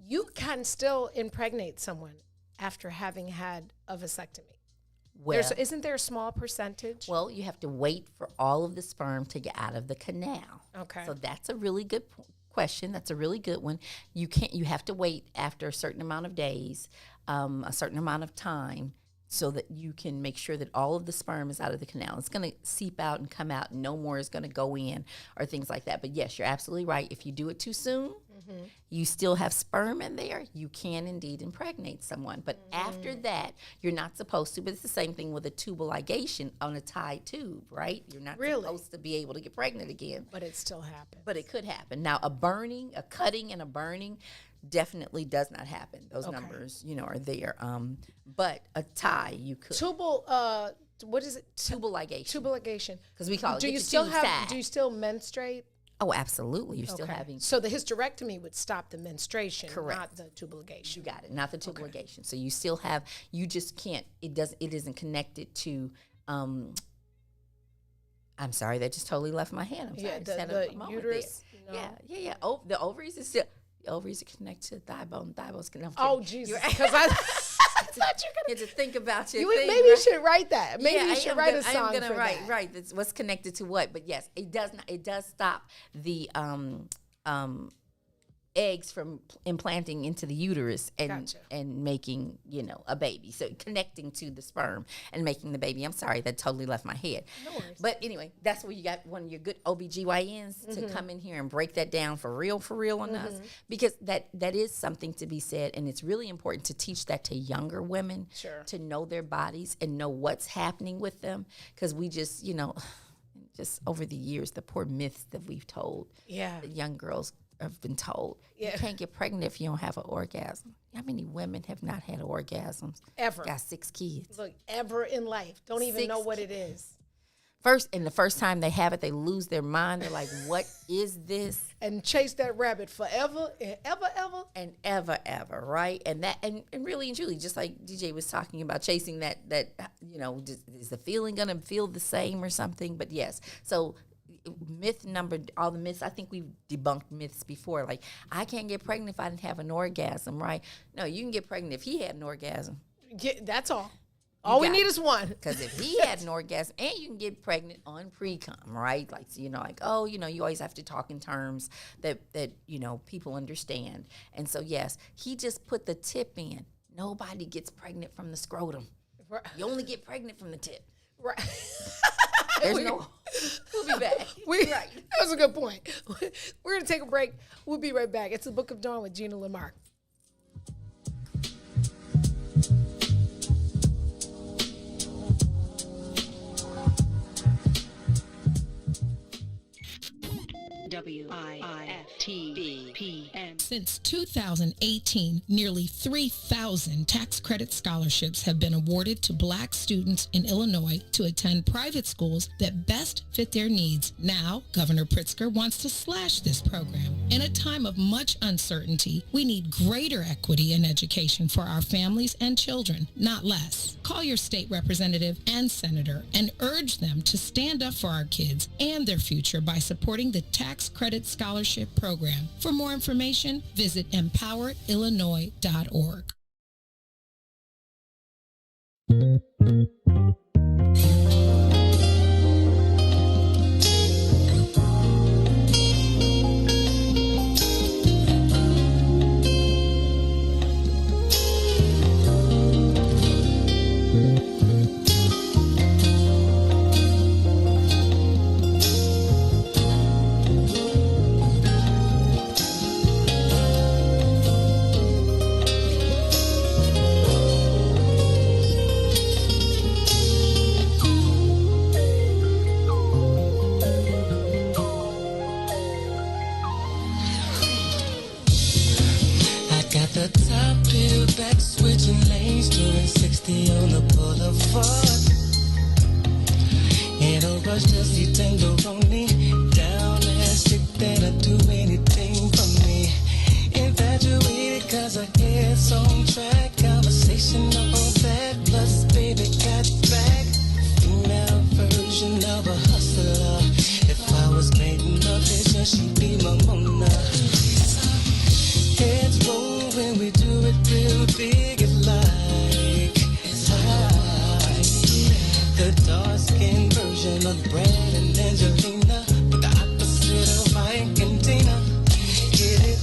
You can still impregnate someone after having had a vasectomy. Well, Isn't there a small percentage? well, you have to wait for all of the sperm to get out of the canal. Okay. So that's a really good question. That's a really good one. You have to wait after a certain amount of days, a certain amount of time, so that you can make sure that all of the sperm is out of the canal. It's going to seep out and come out, and no more is going to go in or things like that. But yes, you're absolutely right. If you do it too soon, you still have sperm in there, you can indeed impregnate someone. But after that, you're not supposed to. But it's the same thing with a tubal ligation on a tied tube, right? You're not supposed to be able to get pregnant again. But it still happens. But it could happen. Now, a cutting and a burning definitely does not happen. Those numbers, are there. But a tie, you could. Tubal, what is it? Tubal ligation. Tubal ligation. Because we call it. Do get you your still tubes have? tied. Do you still menstruate? Oh, absolutely. You're still having. So the hysterectomy would stop the menstruation, Correct. not the tubal ligation. You got it. Not the tubal ligation. So you still have. You just can't. It isn't connected to. I'm sorry, that just totally left my hand. I'm sorry. Yeah, I just had the a moment uterus. there. Yeah. Oh, the ovaries is still. The ovaries are connected to the thigh bone. Thigh bone's connected. Oh Jesus! Because I thought you were You had to think about your You thing, maybe you right? should write that. Maybe Yeah, you I should am write gonna- a song I am gonna for write, that. right. That's what's connected to what. But yes, it does not. It does stop the eggs from implanting into the uterus and Gotcha. and making a baby. So connecting to the sperm and making the baby. I'm sorry, that totally left my head. No worries. But anyway, that's where you got one of your good OBGYNs to come in here and break that down for real on us, because that is something to be said, and it's really important to teach that to younger women. Sure. To know their bodies and know what's happening with them, because we just just over the years, the poor myths that we've told. Yeah. That young girls have been told. Yeah. You can't get pregnant if you don't have an orgasm. How many women have not had orgasms? Ever. Got 6 kids. Look, ever in life. Don't even 6 know what it is. the first time they have it, they lose their mind. They're like, what is this? And chase that rabbit forever and ever. And ever, right? And that, and really and truly, just like DJ was talking about, chasing that, is the feeling going to feel the same or something? But yes, so all the myths, I think we've debunked myths before. Like, I can't get pregnant if I didn't have an orgasm, right? No, you can get pregnant if he had an orgasm. Yeah, that's all. All we need is one. Because if he had an orgasm, and you can get pregnant on pre-com, right? Like, so, you always have to talk in terms that people understand. And so, yes, he just put the tip in. Nobody gets pregnant from the scrotum. Right. You only get pregnant from the tip. Right. We'll be back. Right. That was a good point. We're going to take a break. We'll be right back. It's the Book of Dawn with Gina Lamarck. WIIFTBP. Since 2018, nearly 3,000 tax credit scholarships have been awarded to Black students in Illinois to attend private schools that best fit their needs. Now, Governor Pritzker wants to slash this program. In a time of much uncertainty, we need greater equity in education for our families and children, not less. Call your state representative and senator and urge them to stand up for our kids and their future by supporting the Tax Credit Scholarship Program. For more information, visit empowerillinois.org. The top peeled back, switching lanes, doing 60 on the boulevard. In a rush to see tango on me, down and stick that I'd do anything for me. Infatuated cause I head's on track, conversation on that, plus baby got back. Female version of a hustler. If I was made in a vision, she'd be my Mona. Heads roll when we do it real big, it's like the dark-skinned version of Brad and Angelina, but the opposite of Mike and Tina. Get it?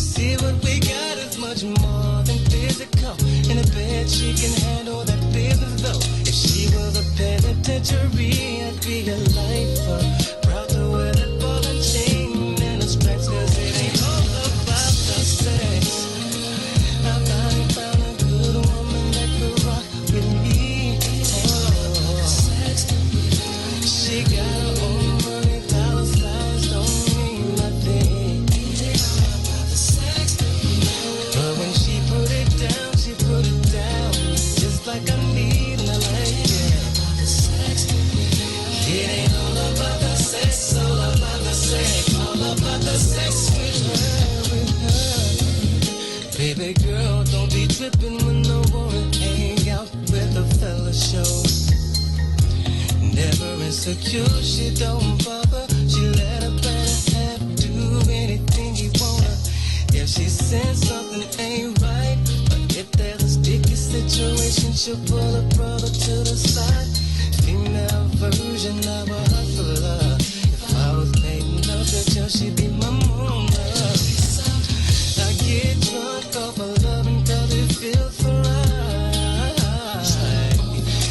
See what we got is much more than physical. In a bed, she can handle that business though. If she was a penitentiary, I'd be a lifer. Proud to wear that ball and chain and a stripes, cause it ain't all about the sex. I finally found a good woman that could rock with me. She got her own money, dollar signs don't mean nothing. But when she put it down, just like I need and I like it. It ain't all about the sex, all about the sex, all about the sex with her. Baby girl, don't be tripping when the woman hang out with a fella show. Never insecure, she don't bother. She let her better have do anything he wanna. If she sense something ain't right, but if there's a sticky situation, she'll pull her brother to the side. Female version of a hustler. If I was painting a picture, she'd be my Mona. I get drunk off of loving cause it feels so right.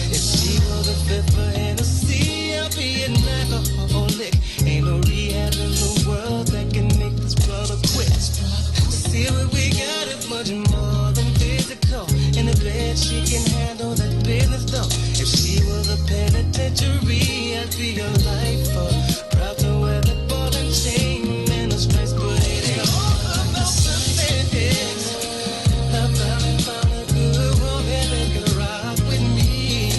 If she was a fit for Hennessy, I'll be an alcoholic. Ain't no rehab in the world that can make this brother quit. See what we got is much more than physical. In the bed, she can handle that business though. If she was a penitentiary, I'd be a lifer. Proud to wear that ball and chain and a stripes, but it ain't all about something. I finally found a good woman that could rock with me.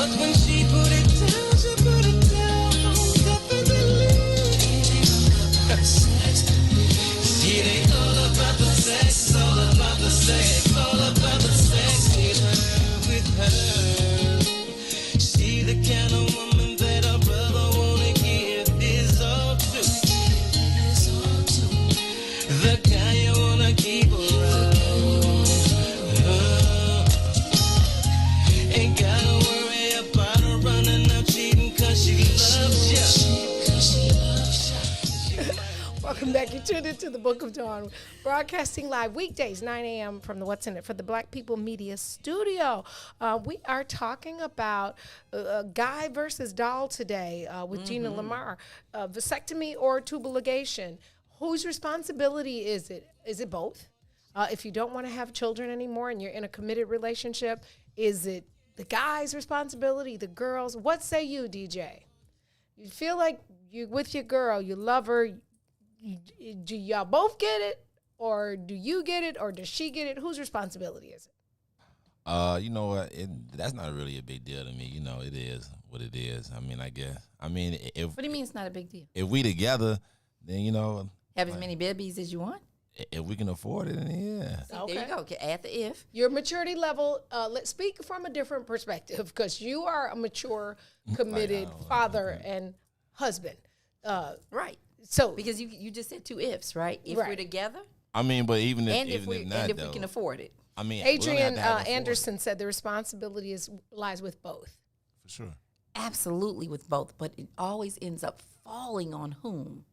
But when she put it down, definitely. It ain't all about the sex, it's all about the sex, all about the sex with her. She the kind of woman that a brother wanna give his all to. The guy you wanna keep around. Ain't gotta worry about her running up cheating 'cause she loves you. Welcome back. You tuned into the Book of Dawn, broadcasting live weekdays, 9 a.m. from the What's in It for the Black People Media Studio. We are talking about guy versus doll today with Gina Lamar. Vasectomy or tubal ligation. Whose responsibility is it? Is it both? If you don't want to have children anymore and you're in a committed relationship, is it the guy's responsibility, the girl's? What say you, DJ? You feel like you're with your girl, you love her. Do y'all both get it, or do you get it, or does she get it? Whose responsibility is it? You know what? That's not really a big deal to me. You know, it is what it is. I mean, I guess. I mean, if What do you mean it's not a big deal? if we together, then you know, Have as many babies as you want? if we can afford it, then yeah. Okay. There you go. Okay, add the if. Your maturity level, let's speak from a different perspective, because you are a mature, committed father and husband. Right. So Because you just said two ifs, right? If Right. we're together I mean, but even if and if even we if not, and if though, we can afford it. I mean, we don't have Adrian to have it for Anderson said the responsibility lies with both. for sure. Absolutely with both, but it always ends up falling on whom?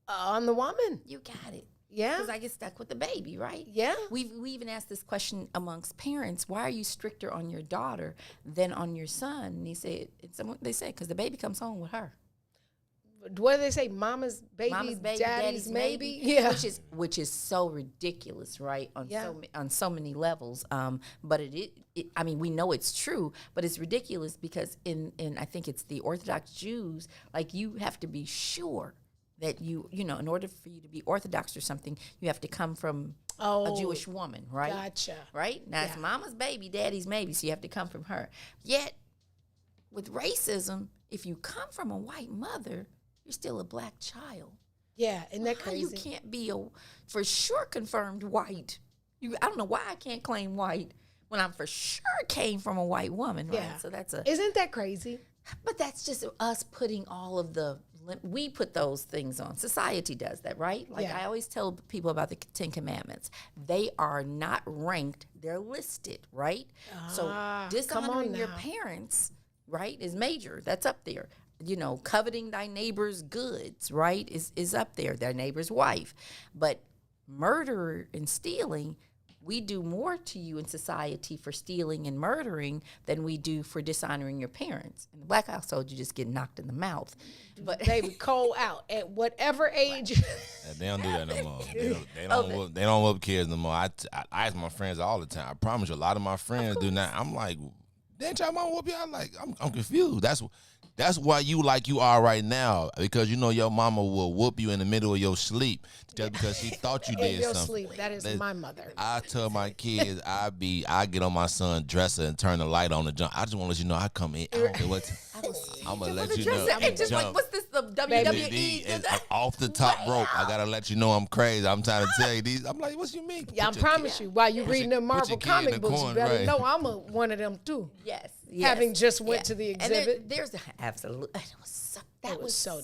On the woman. You got it. Yeah. Because I get stuck with the baby, right? Yeah. We even asked this question amongst parents: why are you stricter on your daughter than on your son? And he said, they said, because the baby comes home with her. What do they say? Mama's baby, daddy's maybe. Yeah. Which is so ridiculous, right? On so many levels. But it I mean, we know it's true, but it's ridiculous because in I think it's the Orthodox Jews, like you have to be sure that you know, in order for you to be Orthodox or something, you have to come from a Jewish woman, right? Gotcha. Right? Now it's mama's baby, daddy's maybe, so you have to come from her. Yet with racism, if you come from a white mother, you're still a black child. Yeah, isn't that How crazy? you can't be a for sure confirmed white. I don't know why I can't claim white when I'm for sure came from a white woman, right? Yeah. So that's Isn't that crazy? but that's just us putting all of we put those things on. Society does that, right? Like Yeah. I always tell people about the 10 Commandments. They are not ranked, they're listed, right? So come dishonoring on your now. parents, right, is major. That's up there. You know, coveting thy neighbor's goods, right, is up there, their neighbor's wife. But murder and stealing, we do more to you in society for stealing and murdering than we do for dishonoring your parents. In the black household, you just get knocked in the mouth. But Baby, cold out at whatever age. They don't do that no more. They don't whoop kids no more. I ask my friends all the time. I promise you, a lot of my friends do not. I'm like, didn't y'all mom whoop you? I'm confused. That's why you like you are right now, because you know your mama will whoop you in the middle of your sleep just because she thought you In did your something. sleep. That is my mother. I tell my kids, I get on my son's dresser and turn the light on the jump. I just want to let you know I come in. I don't know what. I'm gonna let you know. and just like, jump. what's this, the WWE? It's off the top rope. I gotta let you know I'm crazy. I'm trying to tell you these. I'm like, what you mean? Yeah, I promise you, while you reading the Marvel your kid in comic the books, you corner, better right. know I'm one of them too. Yes. Having just went to the And exhibit. there's absolute. That was so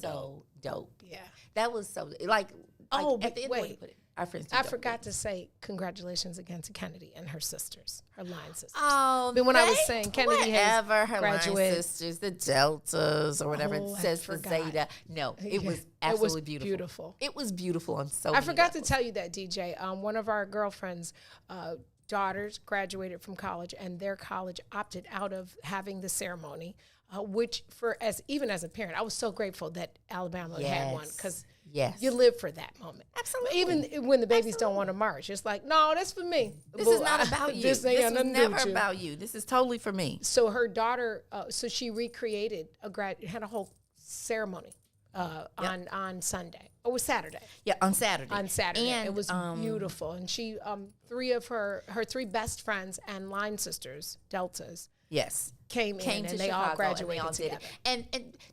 dope. Yeah. That was so like. Oh, at the end, wait. put it. Our friends. I forgot to say congratulations again to Kennedy and her sisters, her line sisters. Oh, But when I was saying Kennedy has her line graduated. sisters, the deltas or whatever Oh, it I says for forgot. Zeta. No, it Yeah. was It absolutely was beautiful. beautiful. It was beautiful on so. I many forgot to levels. tell you that, DJ. One of our girlfriends' daughters graduated from college, and their college opted out of having the ceremony. Which, even as a parent, I was so grateful that Alabama had one, because Yes. you live for that moment. Absolutely. Even when the babies don't want to march, it's like, no, that's for me. This is not about you. This ain't got was nothing to do never with you. about you. This is totally for me. So her daughter, so she recreated had a whole ceremony on Sunday. Oh, it was Saturday. Yeah, on Saturday. On Saturday, And, it was beautiful, and she, three of her three best friends and line sisters, deltas, Yes. came in and they all graduated together. And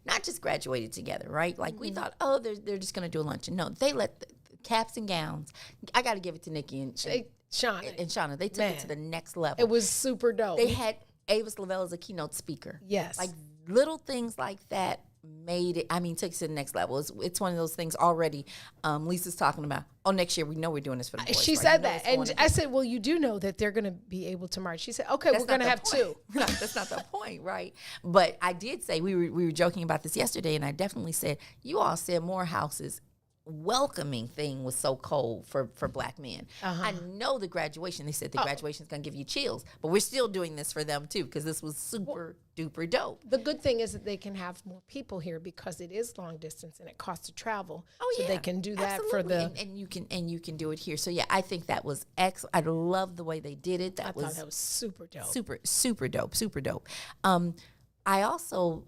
not just graduated together, right? Like we thought, they're just going to do a luncheon. No, they let the caps and gowns. I got to give it to Nikki and Shauna. They took it to the next level. It was super dope. They had Avis Lavelle as a keynote speaker. Yes. Like little things like that made it, took it to the next level. It's one of those things already Lisa's talking about. Oh, next year we know we're doing this for the boys. She said that. And I said, well, you do know that they're going to be able to march. She said, okay, we're going to have two. No, that's not the point, right? But I did say, we were joking about this yesterday, and I definitely said, you all said Morehouse's welcoming thing was so cold for Black men. I know the graduation, they said the graduation is going to give you chills, but we're still doing this for them too, because this was super duper dope. The good thing is that they can have more people here because it is long distance and it costs to travel. So they can do that for the and you can do it here. So yeah, I think that was excellent. I love the way they did it. I thought that was super dope. Super dope. I also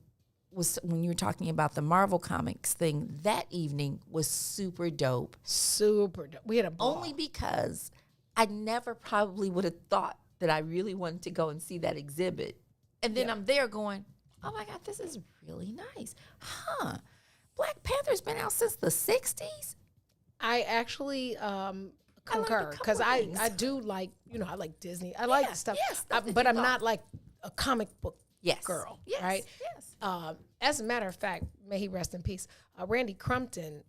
was, when you were talking about the Marvel Comics thing, that evening was super dope. Super dope. We had a ball. Only because I never probably would have thought that I really wanted to go and see that exhibit. And then I'm there going, oh my God, this is really nice. Huh. Black Panther's been out since the 60s? I actually concur, because I do like, I like Disney. I like stuff, but I'm not like a comic book girl, right? Yes. As a matter of fact, may he rest in peace, Randy Crumpton,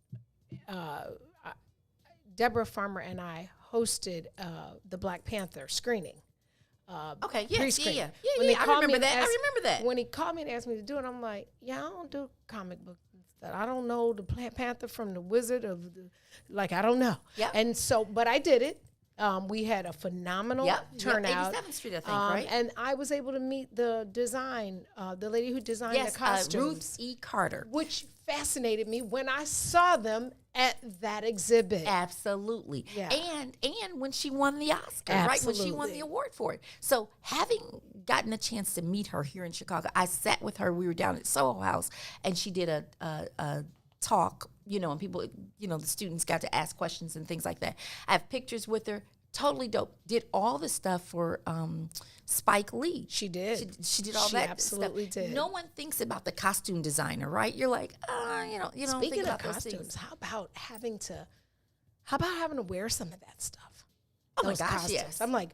Deborah Farmer and I hosted the Black Panther screening. Pre-screening. Yeah. I remember that. When he called me and asked me to do it, I'm like, I don't do comic book stuff. I don't know the Black Panther from the Wizard of I don't know. Yeah. And so, but I did it. We had a phenomenal turnout. 87th Street, I think, right? And I was able to meet the lady who designed the costumes. Ruth E. Carter. Which fascinated me when I saw them at that exhibit. Absolutely. Yeah. And when she won the Oscar, right? When she won the award for it. So having gotten a chance to meet her here in Chicago, I sat with her. We were down at Soho House, and she did a talk, and people, the students got to ask questions and things like that. I have pictures with her. Totally dope. Did all the stuff for Spike Lee. She did. She did all that. She absolutely did. No one thinks about the costume designer, right? You're like, you don't think Speaking of about costumes, those things. how about having to wear some of that stuff? Oh my Those gosh, costumes. yes. I'm like,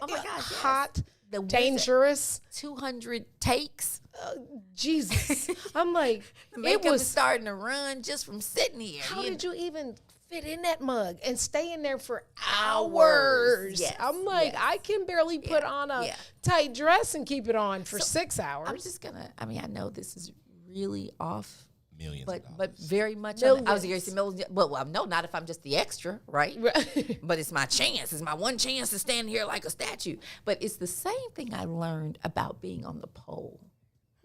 Oh my gosh, yes. hot, The dangerous. 200 takes. Jesus. I'm like, The makeup it was is starting to run just from sitting here. How did you even fit in that mug and stay in there for Hours. hours? Yes, I'm like, yes. I can barely put on a tight dress and keep it on for 6 hours. I'm just gonna. I know this is really off. Millions But of dollars. but very much. Millions. I was going to say millions. Well, no, not if I'm just the extra, right? But it's my chance. It's my one chance to stand here like a statue. But it's the same thing I learned about being on the pole.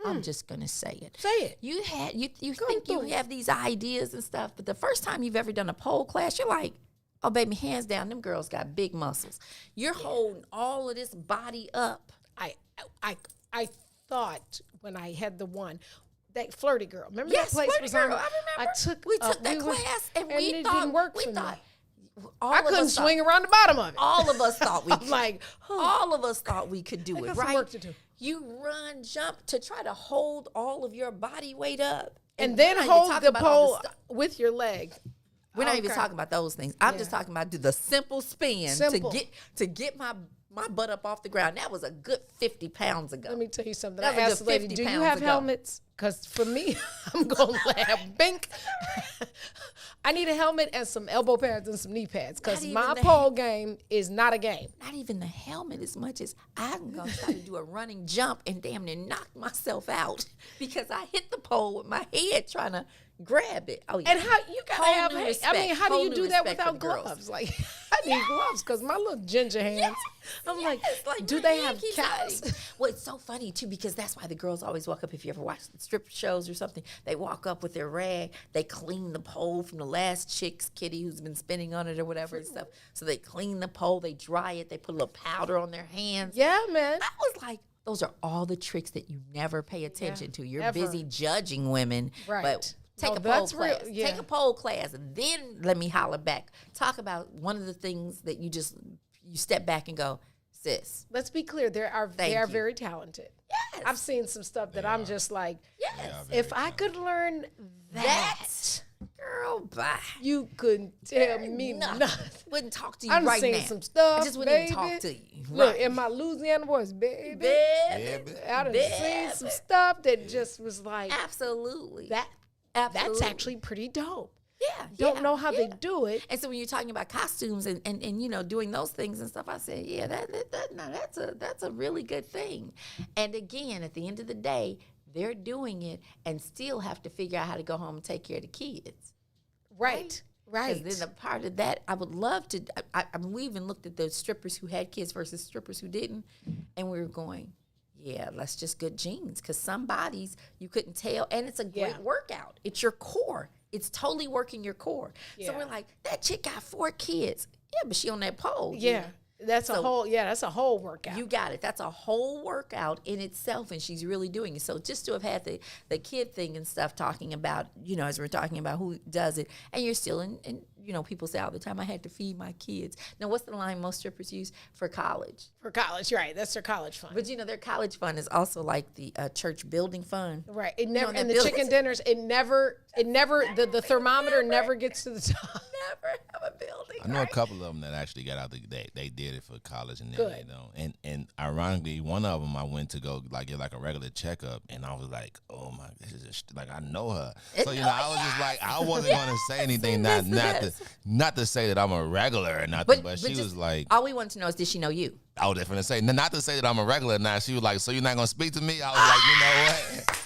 I'm just gonna say it. Say it. You think you have these ideas and stuff, but the first time you've ever done a pole class, you're like, oh baby, hands down, them girls got big muscles. You're holding all of this body up. I thought when I had the one. That Flirty Girl. Remember Yes, that place Flirty was Girl. on? I remember. We took that class and we it thought didn't work we for thought me. all I of couldn't us swing thought, around the bottom of it. all of us thought we I'm could. like, all of us thought we could do I it, got some right? work to do. You run, jump to try to hold all of your body weight up. And then we're not even hold talking the about all pole this stuff. with your leg. We're not even Okay. talking about those things. I'm just talking about do the simple spin Simple. to get my butt up off the ground. That was a good 50 pounds ago. Let me tell you something. That I was a asked the lady, 50 do you pounds have ago. helmets? Because for me, I'm going to laugh. Bink. I need a helmet and some elbow pads and some knee pads because Not even my the- pole game is not a game. Not even the helmet as much as I'm going to try to do a running jump and damn near knock myself out because I hit the pole with my head trying to grab it. Oh, yeah. And how you gotta Whole have? new How respect. do Whole you new do that respect for without the girls. gloves? Like I need gloves because my little ginger hands. I'm like, do my they hand have keeps calves? hiding. Well, it's so funny too because that's why the girls always walk up. If you ever watch strip shows or something, they walk up with their rag. They clean the pole from the last chick's kitty who's been spinning on it or whatever and stuff. So they clean the pole, they dry it, they put a little powder on their hands. Yeah, man. I was like, those are all the tricks that you never pay attention to. You're ever. busy judging women, Right. but take No, a pole that's real, class. yeah. Take a pole class, and then let me holler back. Talk about one of the things that you step back and go, sis. Let's be clear. They are you. very talented. Yes. I've seen some stuff that I'm just like, Yes. if I could learn that, Girl, bye. you couldn't tell me nothing. Wouldn't talk to you I've right seen now. some stuff, I just wouldn't baby. even talk to you. Look, Right. in my Louisiana voice, baby. Baby. I done seen some stuff that just was like, Absolutely. that's Absolutely. actually pretty dope. Yeah. Don't know how they do it. And so when you're talking about costumes and you know doing those things and stuff, I said, yeah, that's a really good thing. And again, at the end of the day, they're doing it and still have to figure out how to go home and take care of the kids. Right. Right. Because then a part of that, I would love to. I mean, we even looked at the strippers who had kids versus strippers who didn't, and we were going, yeah, that's just good genes. Because some bodies you couldn't tell, and it's a great workout. It's your core. It's totally working your core. Yeah. So we're like, that chick got 4 kids. Yeah, but she on that pole. Yeah. That's a whole workout. You got it. That's a whole workout in itself, and she's really doing it. So just to have had the kid thing and stuff talking about, you know, as we're talking about who does it, and you're still in you know, people say all the time, I had to feed my kids. Now, what's the line most strippers use? For college. For college, right. That's their college fund. But, you know, their college fund is also like the church building fund. Right. It never, You know, and the building- chicken dinners, the thermometer never gets to the top. Never have a building. I know a couple of them that actually got out. They did it for college, and then Good. you know, and ironically, one of them I went to go like get like a regular checkup, and I was like, oh my, this is just, like I know her. So you know, I was just like, I wasn't gonna say anything, not to say that I'm a regular or nothing, but she was like, all we want to know is, did she know you? I was definitely say not to say that I'm a regular. Now she was like, so you're not gonna speak to me? I was like, you know what?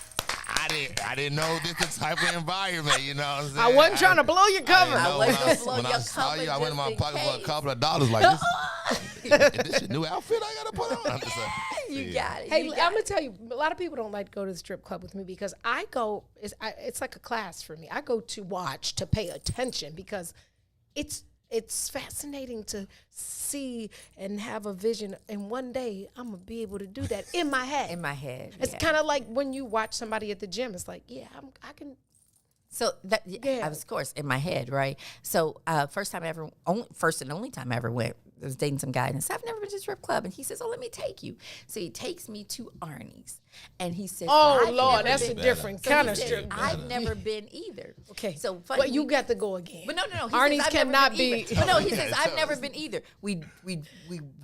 I didn't know this the type of environment, you know what I'm saying? I wasn't trying to blow your cover. When I saw you, I went in my pocket for a couple of dollars. Like, this your new outfit I gotta put on? You got it. Hey, You I'm got gonna tell you, a lot of people don't like to go to the strip club with me because I go. It's like a class for me. I go to watch, to pay attention, because it's fascinating to see and have a vision. And one day I'm gonna be able to do that in my head. in my head. It's kind of like when you watch somebody at the gym. It's like, yeah, I can. So that I was, of course, in my head, right? So first and only time I ever went, I was dating some guy, and I said, I've never been to a strip club. And he says, oh, let me take you. So he takes me to Arnie's. And he says, Oh, I've Lord, never that's a been. different So kind he of said, strip club. I've never been either. Okay. So funny, But you got to go again. But no. He Arnie's says, I've cannot never been be. either. But no, he says, I've never been either. We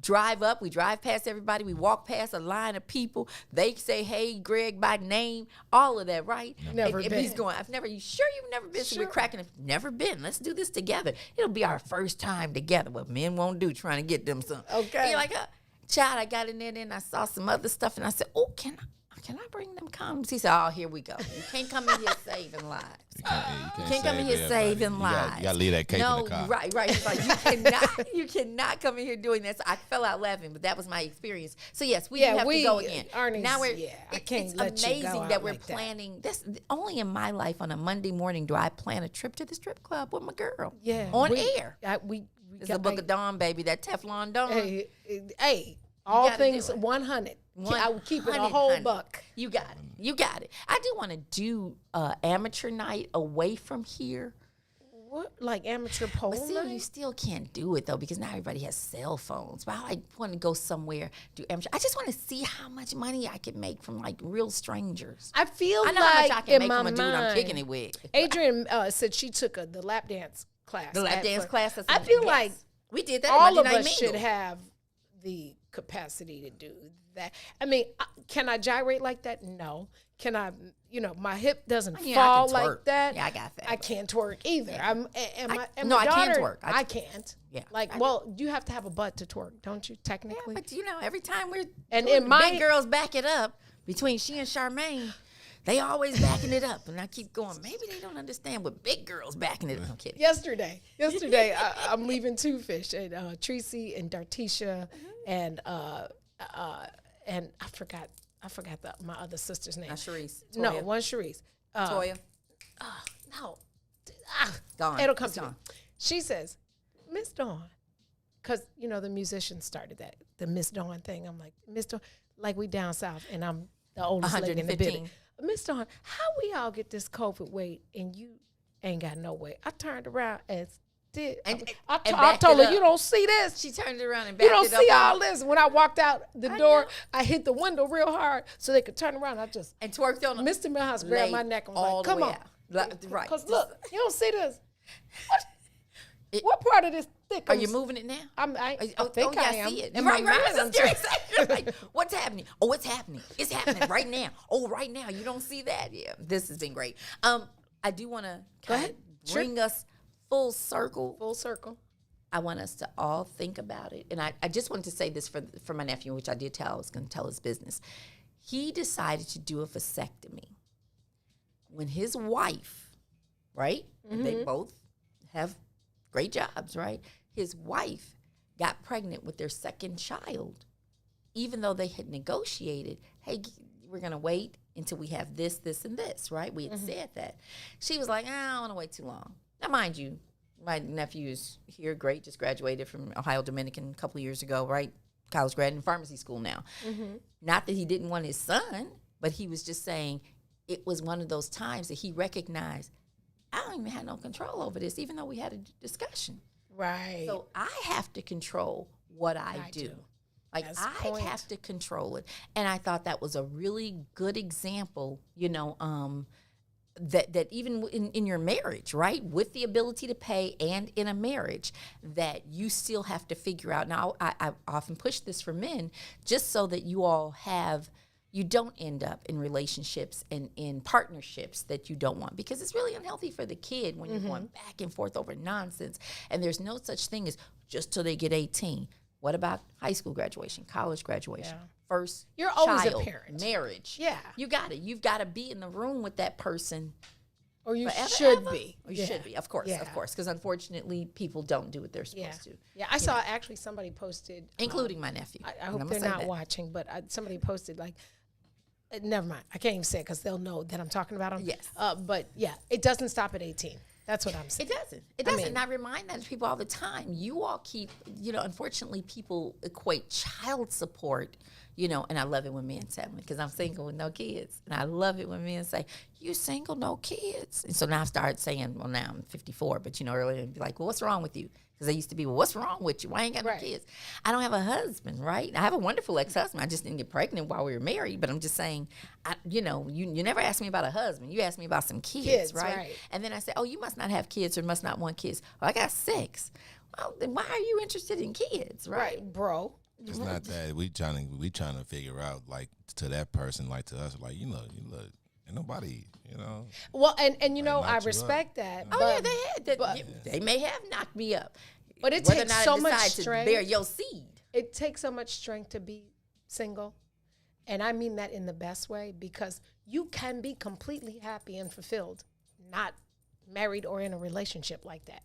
drive up, we drive past everybody, we walk past a line of people. They say, hey, Greg, by name, all of that, right? Never and been. he's going, I've never, you sure you've never been? So Sure. we're cracking it. Never been. Let's do this together. It'll be our first time together. What men won't do, trying to get them something. Okay. And you're like, child, I got in there, and I saw some other stuff, and I said, oh, can I bring them condoms? He said, oh, here we go. You can't come in here saving lives. You Can't come in here saving lives. You gotta leave that cape in the car. Right. He's like, you cannot come in here doing this. I fell out laughing, but that was my experience. So yes, we have to go again. Arnie's, now I can't it's let you amazing go out that we're like that. planning this. Only in my life on a Monday morning do I plan a trip to the strip club with my girl. Yeah, on we- air. We It's the Book of Dawn, baby. That Teflon Dawn. Hey, all gotta things do it. 100. I would keep it a whole 100. buck. You got it. I do want to do amateur night away from here. What, like amateur pole But see, night? you still can't do it though because now everybody has cell phones. But I want to go somewhere, do amateur. I just want to see how much money I can make from like real strangers. I feel I know like how much I can in make my from a dude I'm mind, kicking it with. Adrian said she took the lap dance class. The lap at dance first. class. I feel like we did that. all Monday of Night us Mingle. should have the capacity to do that. I mean, can I gyrate like that? No. Can I? My hip doesn't Yeah, I fall can like twerk. that. Yeah, I got that. I can't twerk either. And No, my I can daughter, twerk. I can't. Yeah, you have to have a butt to twerk, don't you? Yeah, Technically. but every time we're And doing in my- big girls back it up between she and Charmaine, they always backing it up, and I keep going. Maybe they don't understand what big girls backing it up. I'm kidding. Yesterday, I'm leaving Two Fish and Tracy and Dartisha and I forgot my other sister's name. Not Sharice. No, Toya. one Sharice. Toya. No. Gone. It'll come It's to me. gone. She says, Miss Dawn, because, the musicians started that, the Miss Dawn thing. I'm like, Miss Dawn, like we down south, and I'm the oldest lady in the building. 115. Miss Dawn, how we all get this COVID weight and you ain't got no weight? I turned around and did. And I backed told it her, you up. don't see this. She turned it around and You backed don't it up. see on all me. this. When I walked out the door, know. I hit the window real hard so they could turn around. I just, And twerked on Mr. Milhouse grabbed my neck and was like, come on. Right. Because look, you don't see this. What part of this thick? Are you moving it now? I think I am. see it. In Right, my mind, I'm right. Like, what's happening? Oh, it's happening. It's happening right now. Oh, right now. You don't see that? Yeah, this has been great. I do want to ahead. bring us full circle. Full circle. I want us to all think about it. And I just wanted to say this for my nephew, which I did tell I was going to tell his business. He decided to do a vasectomy when his wife, right? They both have great jobs, right? His wife got pregnant with their second child, even though they had negotiated, hey, we're going to wait until we have this, this, and this, right? We had said that. She was like, I don't want to wait too long. Now, mind you, my nephew is here, great, just graduated from Ohio Dominican a couple of years ago, right? College grad in pharmacy school now. Not that he didn't want his son, but he was just saying it was one of those times that he recognized, I don't even have no control over this, even though we had a discussion. Right. So I have to control what I do. Like, That's I point. have to control it. And I thought that was a really good example, you know, that even in your marriage, right, with the ability to pay and in a marriage, that you still have to figure out. Now, I often push this for men just so that you all have, you don't end up in relationships and in partnerships that you don't want, because it's really unhealthy for the kid when you're going back and forth over nonsense. And there's no such thing as just till they get 18. What about high school graduation, college graduation? Yeah. First You're always a child, parent. marriage. Yeah. You got it. You've got to be in the room with that person. Or you Forever, should ever? be. Or you should be, of course, because unfortunately people don't do what they're supposed to. Yeah, I saw actually somebody posted. Including my nephew. I hope they're not watching, but somebody posted like, never mind. I can't even say it because they'll know that I'm talking about them. Yes. But yeah, it doesn't stop at 18. That's what I'm saying. It doesn't. It doesn't. And I remind that to people all the time. You all keep, you know, unfortunately people equate child support, you know, and I love it when men tell me, because I'm single with no kids. And I love it when men say, you single, no kids. And so now I start saying, well, now I'm 54, but, you know, earlier they'd be like, well, what's wrong with you? Because they used to be, well, what's wrong with you? Why ain't got no kids? I don't have a husband, right? I have a wonderful ex-husband. I just didn't get pregnant while we were married. But I'm just saying, you know, you never asked me about a husband. You asked me about some kids, right? And then I said, oh, you must not have kids or must not want kids. Well, I got 6. Well, then why are you interested in kids, right? Bro. It's not that we trying to figure out, like, to that person, like to us, like, you look, ain't nobody, you know. Well, and you know, knock I you respect that. Oh, but, yeah, they had that. They may have knocked me up. But it Whether or takes not so I much decide strength. to bear your seed. It takes so much strength to be single. And I mean that in the best way, because you can be completely happy and fulfilled, not married or in a relationship like that.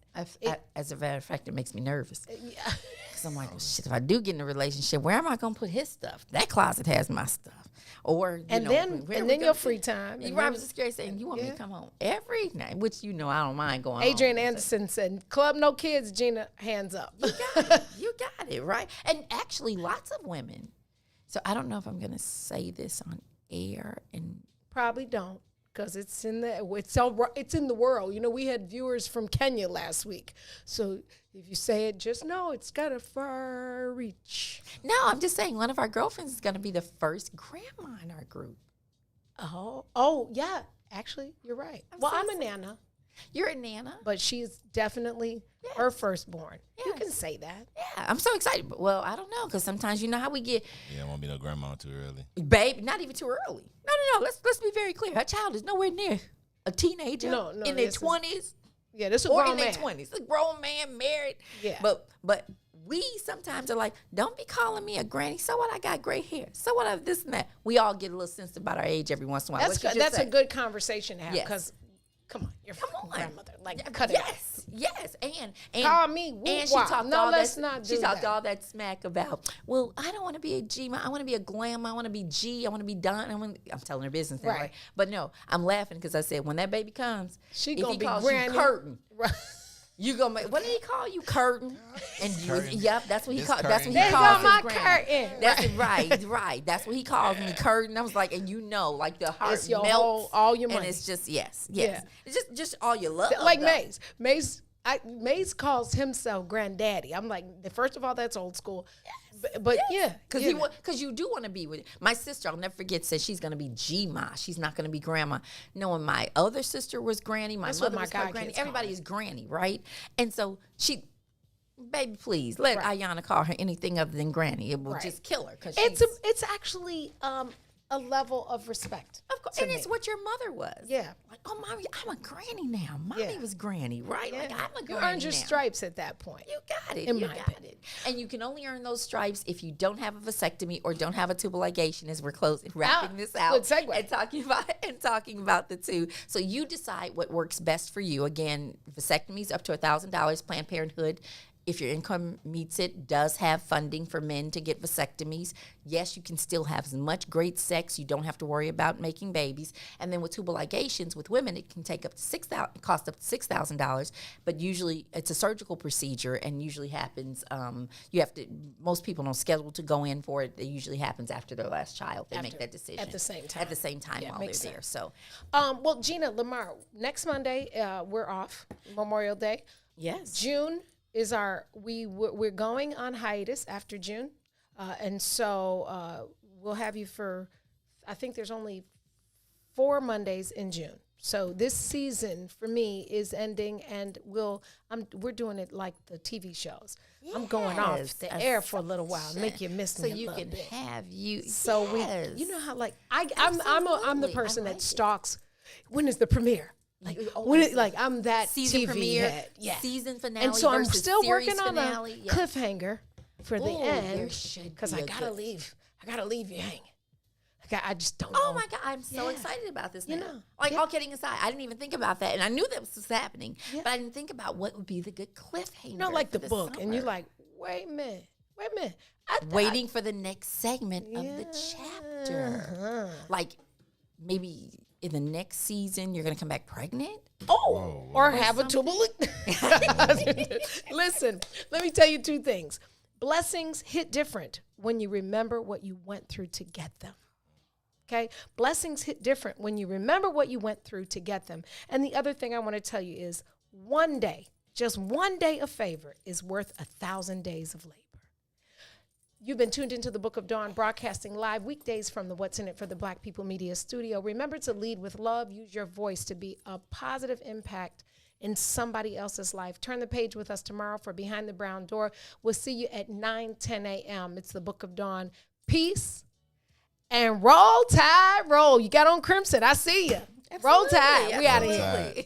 As a matter of fact, it makes me nervous. Yeah. Because I'm like, well, shit, if I do get in a relationship, where am I going to put his stuff? That closet has my stuff. Or, And then your free time. You I was just scared saying, you want me to come home every night, which, you know, I don't mind going Adrian home. Anderson said, Club No Kids, Gina, hands up. You got it, right? And actually, lots of women. So I don't know if I'm going to say this on air. And Probably don't, because it's in the world. You know, we had viewers from Kenya last week. So if you say it, just know it's got a far reach. no, I'm just saying one of our girlfriends is going to be the first grandma in our group. Oh, yeah. Actually, you're right. I'm a nana, You're a nana. but she's definitely her firstborn. You can say that. Yeah, I'm so excited. But, well, I don't know, because sometimes you know how we get, Yeah, won't be no grandma too early. babe, not even too early. No. Let's be very clear. Her child is nowhere near a teenager No, in their this is- 20s Yeah, this is a or grown in their man. 20s. A grown man, married. Yeah. But we sometimes are like, don't be calling me a granny. So what? I got gray hair. So what? I have this and that. We all get a little sensitive about our age every once in a while. That's What good. you just That's a say. good conversation to have, Yes. because come on, your on. grandmother. Like, cut it out. Yes, and Call me whoop and she wop. talked No, all let's that. not She do talked that. all that smack about. Well, I don't want to be a G. I want to be a glam. I want to be G. I want to be Don. I'm telling her business now, Right. right? But no, I'm laughing because I said when that baby comes, She if gonna he be calls granny. you Curtin, Right. you gonna make. What did he call you, Curtin? And Curtin. yep, that's what he It's called. That's what Curtin. he There calls go my his granny. curtain. That's right. That's what he calls me, Curtin. I was like, and you know, like the heart It's your melts, whole- all your and money. it's just yes. Yeah. It's just all your love. Like though. Maze. Maze Mace calls himself granddaddy. I'm like, first of all, that's old school. But yeah. Because you do want to be with my sister. I'll never forget, said she's going to be G-ma. She's not going to be grandma. Knowing my other sister was granny. My That's mother what was my called god granny. kids call Everybody her. is granny, right? And so baby, please, let Ayanna call her anything other than granny. It will just kill her. Cause It's actually a level of respect. of course, to and me. it's what your mother was. Yeah. Like, oh, mommy, I'm a granny now. Mommy was granny, right? Like, I'm a You granny earned your now. stripes at that point. You got it. In You my got opinion. it. And you can only earn those stripes if you don't have a vasectomy or don't have a tubal ligation. As we're wrapping this out, Good segue. and talking about the two. So you decide what works best for you. Again, vasectomies up to $1,000. Planned Parenthood, if your income meets it, does have funding for men to get vasectomies. Yes, you can still have as much great sex. You don't have to worry about making babies. And then with tubal ligations, with women, it can take up to cost up to $6,000. But usually, it's a surgical procedure, and usually happens. Most people don't schedule to go in for it. It usually happens after their last child. They make that decision at the same time. At the same time while they're makes there. sense. So, Well, Gina, Lamar, next Monday we're off, Memorial Day. yes. June is we're going on hiatus after June, and so we'll have you for, I think there's only 4 Mondays in June. So this season for me is ending, and we're doing it like the TV shows. I'm going off Yes, the air for a little while, make you miss So me a you little can bit. have you. So yes. you know how like I'm the Absolutely. person I like that it. stalks. When is the premiere? Like I'm that season TV premiere, head. Yeah. season finale, And so I'm versus still series working on finale. a cliffhanger for the Ooh, there end should because be I a gotta good- leave. I gotta leave you hanging. I just don't Oh know. my God, I'm so Yeah. excited about this You now. know, Like, yeah. all kidding aside, I didn't even think about that. And I knew that was happening, but I didn't think about what would be the good cliffhanger. You know, like for the book, and you're summer. like, wait a minute. waiting for the next segment of the chapter. Like, maybe in the next season, you're going to come back pregnant? Or have a tubal. Listen, let me tell you 2 things. Blessings hit different when you remember what you went through to get them. Okay? Blessings hit different when you remember what you went through to get them. And the other thing I want to tell you is one day, just one day of favor is worth 1,000 days of labor. You've been tuned into the Book of Dawn, broadcasting live weekdays from the What's in It for the Black People Media Studio. Remember to lead with love. Use your voice to be a positive impact in somebody else's life. Turn the page with us tomorrow for Behind the Brown Door. We'll see you at 9:10 a.m. It's the Book of Dawn. Peace and roll tide, roll. You got on crimson. I see you. Roll tide. We out of here. Roll Tide.